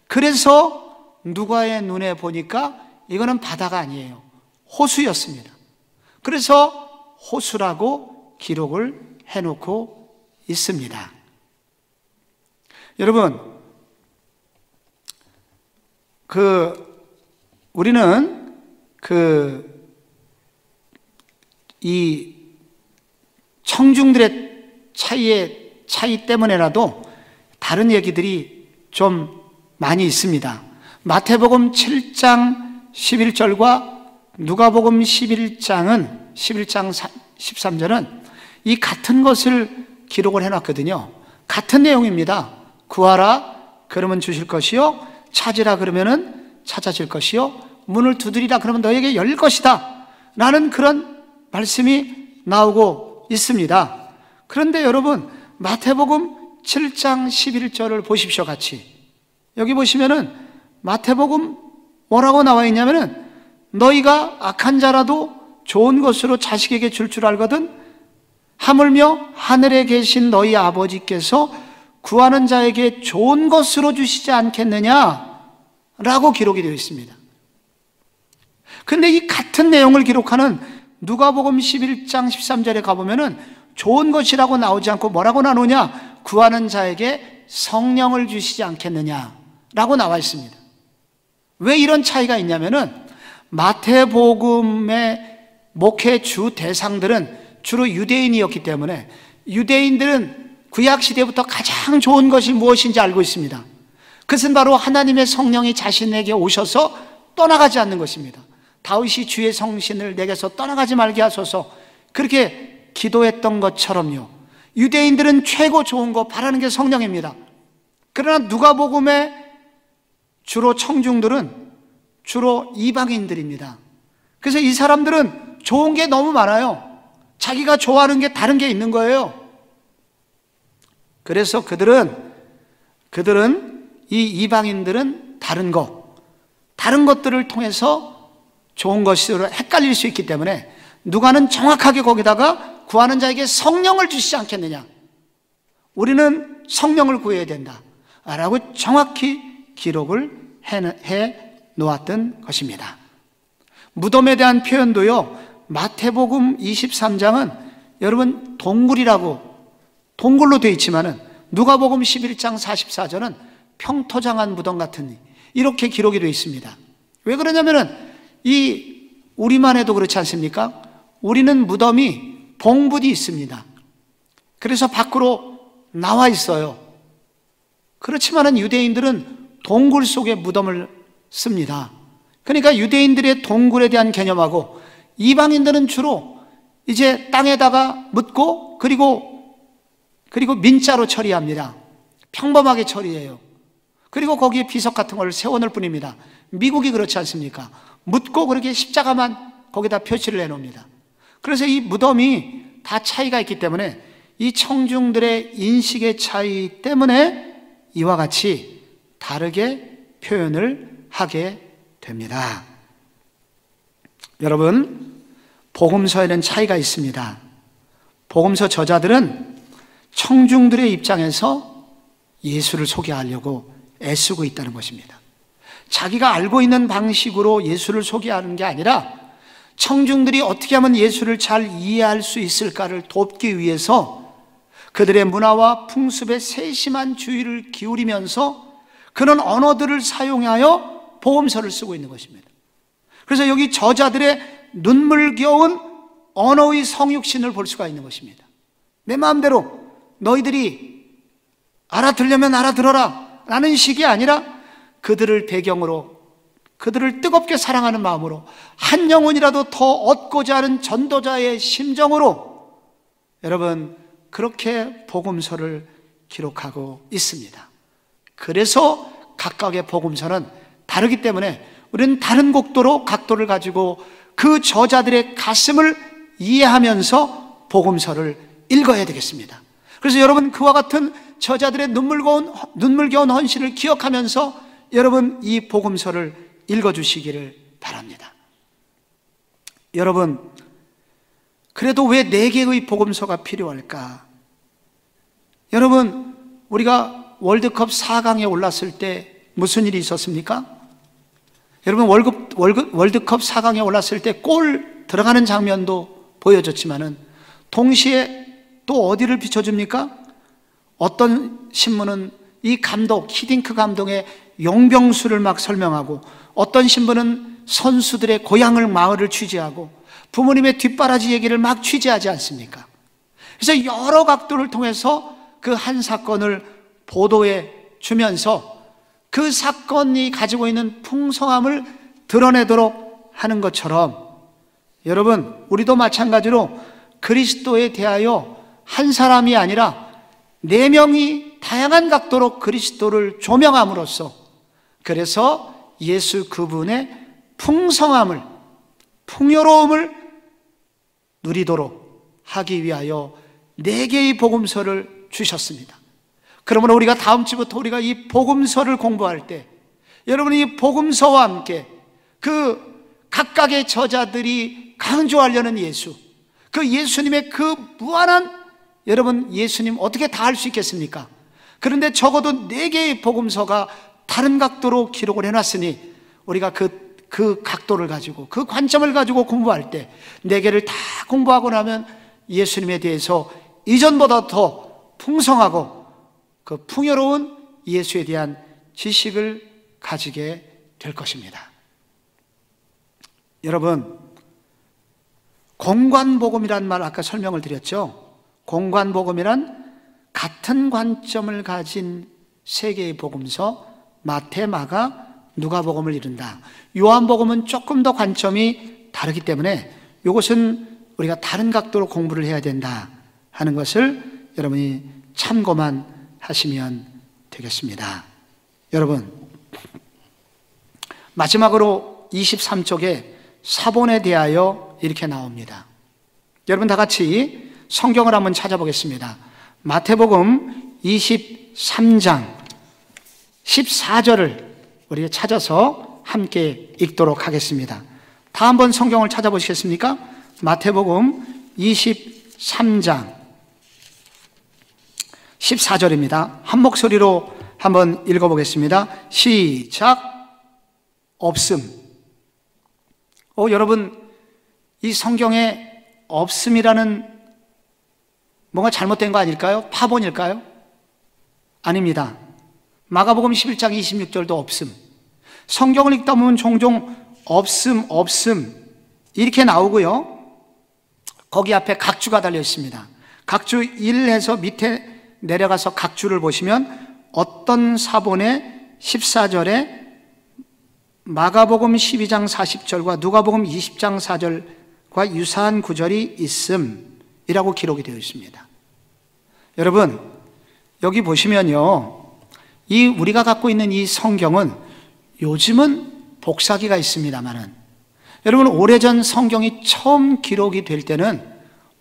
A: 그래서 누가의 눈에 보니까 이거는 바다가 아니에요, 호수였습니다. 그래서 호수라고 기록을 해놓고 있습니다. 여러분, 우리는 이 청중들의 차이 때문에라도 다른 얘기들이 좀 많이 있습니다. 마태복음 7장 11절과 누가복음 11장 13절은 이 같은 것을 기록을 해놨거든요. 같은 내용입니다. 구하라 그러면 주실 것이요, 찾으라 그러면은 찾아질 것이요, 문을 두드리라 그러면 너에게 열릴 것이다 라는 그런 말씀이 나오고 있습니다. 그런데 여러분, 마태복음 7장 11절을 보십시오. 같이 여기 보시면은 마태복음 뭐라고 나와 있냐면은 너희가 악한 자라도 좋은 것으로 자식에게 줄 줄 알거든 하물며 하늘에 계신 너희 아버지께서 구하는 자에게 좋은 것으로 주시지 않겠느냐 라고 기록이 되어 있습니다. 근데 이 같은 내용을 기록하는 누가복음 11장 13절에 가보면은 좋은 것이라고 나오지 않고 뭐라고 나오냐? 구하는 자에게 성령을 주시지 않겠느냐 라고 나와 있습니다. 왜 이런 차이가 있냐면은 마태복음의 목회 주 대상들은 주로 유대인이었기 때문에 유대인들은 구약시대부터 가장 좋은 것이 무엇인지 알고 있습니다. 그것은 바로 하나님의 성령이 자신에게 오셔서 떠나가지 않는 것입니다. 다윗이 주의 성신을 내게서 떠나가지 말게 하소서 그렇게 기도했던 것처럼요, 유대인들은 최고 좋은 거 바라는 게 성령입니다. 그러나 누가복음의 주로 청중들은 주로 이방인들입니다. 그래서 이 사람들은 좋은 게 너무 많아요. 자기가 좋아하는 게 다른 게 있는 거예요. 그래서 그들은 이 이방인들은 다른 것들을 통해서 좋은 것으로 헷갈릴 수 있기 때문에 누가는 정확하게 거기다가 구하는 자에게 성령을 주시지 않겠느냐, 우리는 성령을 구해야 된다 라고 정확히 기록을 해 놓았던 것입니다. 무덤에 대한 표현도요, 마태복음 23장은 여러분 동굴로 되어 있지만은 누가복음 11장 44절은 평토장한 무덤 같은 이렇게 기록이 되어 있습니다. 왜 그러냐면은 우리만 해도 그렇지 않습니까? 우리는 무덤이 봉분이 있습니다. 그래서 밖으로 나와 있어요. 그렇지만은 유대인들은 동굴 속에 무덤을 씁니다. 그러니까 유대인들의 동굴에 대한 개념하고 이방인들은 주로 이제 땅에다가 묻고 그리고 민자로 처리합니다. 평범하게 처리해요. 그리고 거기에 비석 같은 걸 세워놓을 뿐입니다. 미국이 그렇지 않습니까? 묻고 그렇게 십자가만 거기다 표시를 해놓습니다. 그래서 이 무덤이 다 차이가 있기 때문에 이 청중들의 인식의 차이 때문에 이와 같이 다르게 표현을 하게 됩니다. 여러분, 복음서에는 차이가 있습니다. 복음서 저자들은 청중들의 입장에서 예수를 소개하려고 애쓰고 있다는 것입니다. 자기가 알고 있는 방식으로 예수를 소개하는 게 아니라 청중들이 어떻게 하면 예수를 잘 이해할 수 있을까를 돕기 위해서 그들의 문화와 풍습에 세심한 주의를 기울이면서 그런 언어들을 사용하여 복음서를 쓰고 있는 것입니다. 그래서 여기 저자들의 눈물겨운 언어의 성육신을 볼 수가 있는 것입니다. 내 마음대로 너희들이 알아들으려면 알아들어라 라는 식이 아니라 그들을 배경으로, 그들을 뜨겁게 사랑하는 마음으로, 한 영혼이라도 더 얻고자 하는 전도자의 심정으로 여러분 그렇게 복음서를 기록하고 있습니다. 그래서 각각의 복음서는 다르기 때문에 우리는 다른 각도를 가지고 그 저자들의 가슴을 이해하면서 복음서를 읽어야 되겠습니다. 그래서 여러분 그와 같은 저자들의 눈물겨운 헌신을 기억하면서 여러분 이 복음서를 읽어주시기를 바랍니다. 여러분, 그래도 왜 4개의 복음서가 필요할까? 여러분, 우리가 월드컵 4강에 올랐을 때 무슨 일이 있었습니까? 여러분, 월드컵 4강에 올랐을 때 골 들어가는 장면도 보여줬지만은 동시에 또 어디를 비춰줍니까? 어떤 신문은 이 감독, 히딩크 감독의 용병술을 막 설명하고, 어떤 신문은 선수들의 고향을 마을을 취재하고 부모님의 뒷바라지 얘기를 막 취재하지 않습니까? 그래서 여러 각도를 통해서 그 한 사건을 보도해 주면서 그 사건이 가지고 있는 풍성함을 드러내도록 하는 것처럼, 여러분, 우리도 마찬가지로 그리스도에 대하여 한 사람이 아니라 4명이 다양한 각도로 그리스도를 조명함으로써, 그래서 예수 그분의 풍성함을, 풍요로움을 누리도록 하기 위하여 4개의 복음서를 주셨습니다. 그러므로 우리가 다음 주부터 우리가 이 복음서를 공부할 때, 여러분이 이 복음서와 함께 그 각각의 저자들이 강조하려는 예수, 그 예수님의 그 무한한, 여러분, 예수님 어떻게 다 할 수 있겠습니까? 그런데 적어도 4개의 복음서가 다른 각도로 기록을 해놨으니 우리가 그 각도를 가지고, 그 관점을 가지고 공부할 때 4개를 다 공부하고 나면 예수님에 대해서 이전보다 더 풍성하고 그 풍요로운 예수에 대한 지식을 가지게 될 것입니다. 여러분, 공관복음이란 말 아까 설명을 드렸죠. 공관복음이란 같은 관점을 가진 3개의 복음서, 마태, 마가, 누가복음을 이룬다. 요한복음은 조금 더 관점이 다르기 때문에 이것은 우리가 다른 각도로 공부를 해야 된다 하는 것을 여러분이 참고만 하시면 되겠습니다. 여러분, 마지막으로 23쪽에 사본에 대하여 이렇게 나옵니다. 여러분 다 같이 성경을 한번 찾아보겠습니다. 마태복음 23장 14절을 우리가 찾아서 함께 읽도록 하겠습니다. 다 한번 성경을 찾아보시겠습니까? 마태복음 23장 14절입니다. 한 목소리로 한번 읽어보겠습니다. 시작. 없음. 여러분, 이 성경에 없음이라는 뭔가 잘못된 거 아닐까요? 파본일까요? 아닙니다. 마가복음 11장 26절도 없음. 성경을 읽다 보면 종종 없음 이렇게 나오고요. 거기 앞에 각주가 달려 있습니다. 각주 1에서 밑에 내려가서 각주를 보시면 어떤 사본의 14절에 마가복음 12장 40절과 누가복음 20장 4절과 유사한 구절이 있음이라고 기록이 되어 있습니다. 여러분, 여기 보시면요, 이 우리가 갖고 있는 이 성경은 요즘은 복사기가 있습니다만은, 여러분, 오래전 성경이 처음 기록이 될 때는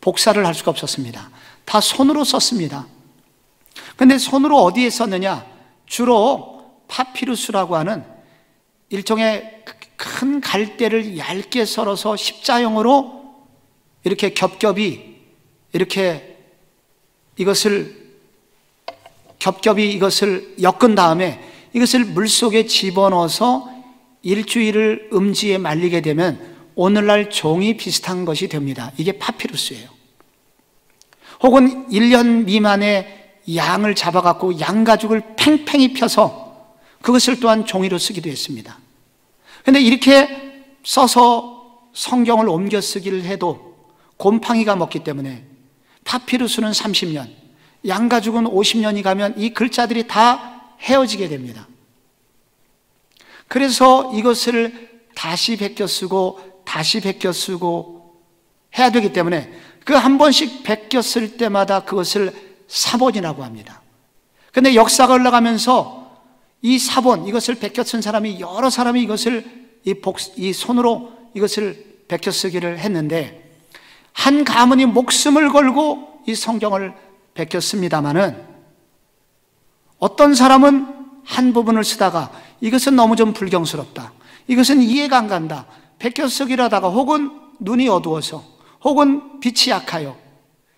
A: 복사를 할 수가 없었습니다. 다 손으로 썼습니다. 근데 손으로 어디에 썼느냐? 주로 파피루스라고 하는 일종의 큰 갈대를 얇게 썰어서 십자형으로 이렇게 겹겹이 이것을 엮은 다음에 이것을 물속에 집어넣어서 일주일을 음지에 말리게 되면 오늘날 종이 비슷한 것이 됩니다. 이게 파피루스예요. 혹은 1년 미만의 양을 잡아갖고 양가죽을 팽팽히 펴서 그것을 또한 종이로 쓰기도 했습니다. 그런데 이렇게 써서 성경을 옮겨 쓰기를 해도 곰팡이가 먹기 때문에 파피루스는 30년, 양가죽은 50년이 가면 이 글자들이 다 헤어지게 됩니다. 그래서 이것을 다시 베껴 쓰고 다시 베껴 쓰고 해야 되기 때문에 그 한 번씩 베껴 쓸 때마다 그것을 사본이라고 합니다. 그런데 역사가 흘러가면서 이 사본, 이것을 베껴 쓴 사람이 여러 사람이 이것을 이 손으로 이것을 베껴 쓰기를 했는데, 한 가문이 목숨을 걸고 이 성경을 베껴 씁니다마는 어떤 사람은 한 부분을 쓰다가 이것은 너무 좀 불경스럽다, 이것은 이해가 안 간다, 베껴 쓰기를 하다가 혹은 눈이 어두워서 혹은 빛이 약하여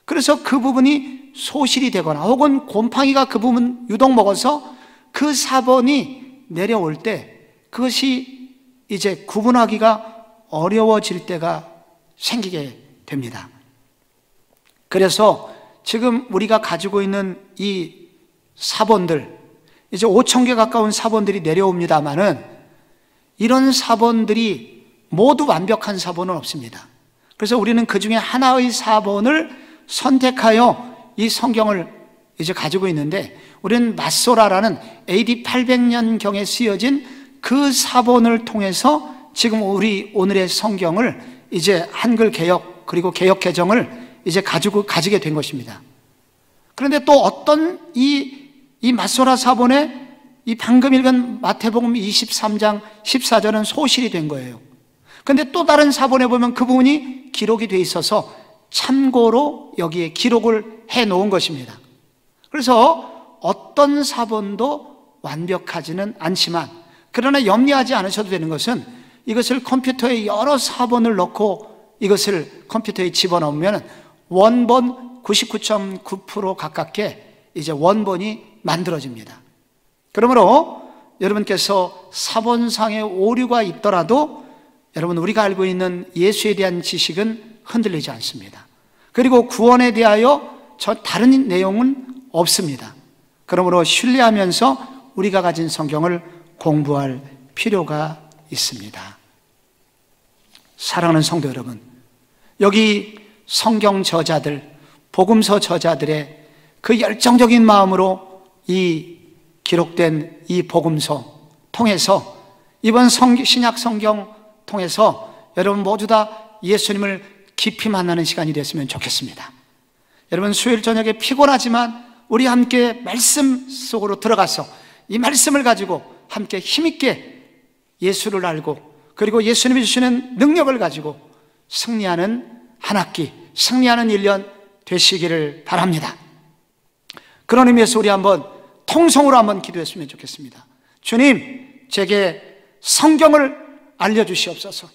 A: 그래서 그 부분이 소실이 되거나 혹은 곰팡이가 그 부분 유독 먹어서 그 사본이 내려올 때 그것이 이제 구분하기가 어려워질 때가 생기게 됩니다. 그래서 지금 우리가 가지고 있는 이 사본들, 이제 5,000개 가까운 사본들이 내려옵니다마는 이런 사본들이 모두 완벽한 사본은 없습니다. 그래서 우리는 그 중에 하나의 사본을 선택하여 이 성경을 이제 가지고 있는데, 우리는 맛소라라는 AD 800년경에 쓰여진 그 사본을 통해서 지금 우리 오늘의 성경을 이제 한글 개역 그리고 개역 개정을 이제 가지게 된 것입니다. 그런데 또 어떤 이 맛소라 사본에 이 방금 읽은 마태복음 23장 14절은 소실이 된 거예요. 그런데 또 다른 사본에 보면 그 부분이 기록이 돼 있어서 참고로 여기에 기록을 해 놓은 것입니다. 그래서 어떤 사본도 완벽하지는 않지만, 그러나 염려하지 않으셔도 되는 것은 이것을 컴퓨터에 여러 사본을 넣고 이것을 컴퓨터에 집어넣으면 원본 99.9% 가깝게 이제 원본이 만들어집니다. 그러므로 여러분께서 사본상의 오류가 있더라도 여러분, 우리가 알고 있는 예수에 대한 지식은 흔들리지 않습니다. 그리고 구원에 대하여 다른 내용은 없습니다. 그러므로 신뢰하면서 우리가 가진 성경을 공부할 필요가 있습니다. 사랑하는 성도 여러분, 여기 성경 저자들, 복음서 저자들의 그 열정적인 마음으로 이 기록된 이 복음서 통해서, 이번 신약 성경 통해서 여러분 모두 다 예수님을 깊이 만나는 시간이 됐으면 좋겠습니다. 여러분, 수요일 저녁에 피곤하지만 우리 함께 말씀 속으로 들어가서 이 말씀을 가지고 함께 힘있게 예수를 알고, 그리고 예수님이 주시는 능력을 가지고 승리하는 한 학기, 승리하는 1년 되시기를 바랍니다. 그런 의미에서 우리 한번 통성으로 한번 기도했으면 좋겠습니다. 주님, 제게 성경을 알려주시옵소서.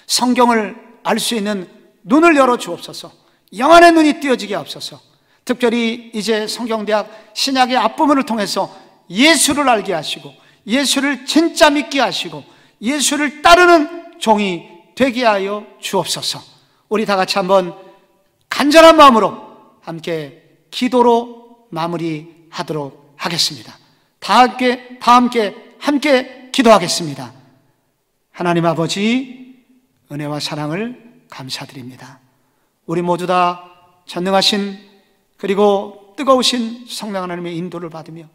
A: 성경을 알 수 있는 눈을 열어주옵소서. 영안의 눈이 띄어지게 하옵소서. 특별히 이제 성경대학 신약의 앞부분을 통해서 예수를 알게 하시고, 예수를 진짜 믿게 하시고, 예수를 따르는 종이 되게 하여 주옵소서. 우리 다 같이 한번 간절한 마음으로 함께 기도로 마무리하도록 하겠습니다. 다 함께 기도하겠습니다. 하나님 아버지, 은혜와 사랑을 감사드립니다. 우리 모두 다 전능하신 그리고 뜨거우신 성령 하나님의 인도를 받으며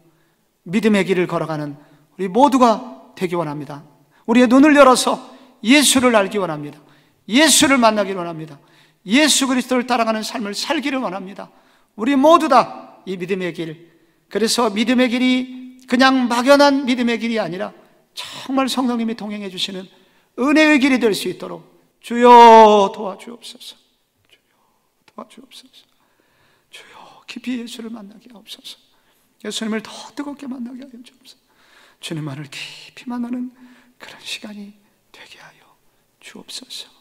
A: 믿음의 길을 걸어가는 우리 모두가 되기 원합니다. 우리의 눈을 열어서 예수를 알기 원합니다. 예수를 만나기를 원합니다. 예수 그리스도를 따라가는 삶을 살기를 원합니다. 우리 모두 다 이 믿음의 길, 그래서 믿음의 길이 그냥 막연한 믿음의 길이 아니라 정말 성령님이 동행해 주시는 은혜의 길이 될 수 있도록 주여 도와주옵소서. 주여 도와주옵소서. 주여 깊이 예수를 만나게 하옵소서. 예수님을 더 뜨겁게 만나게 하여 주옵소서. 주님만을 깊이 만나는 그런 시간이 되게 하여 주옵소서.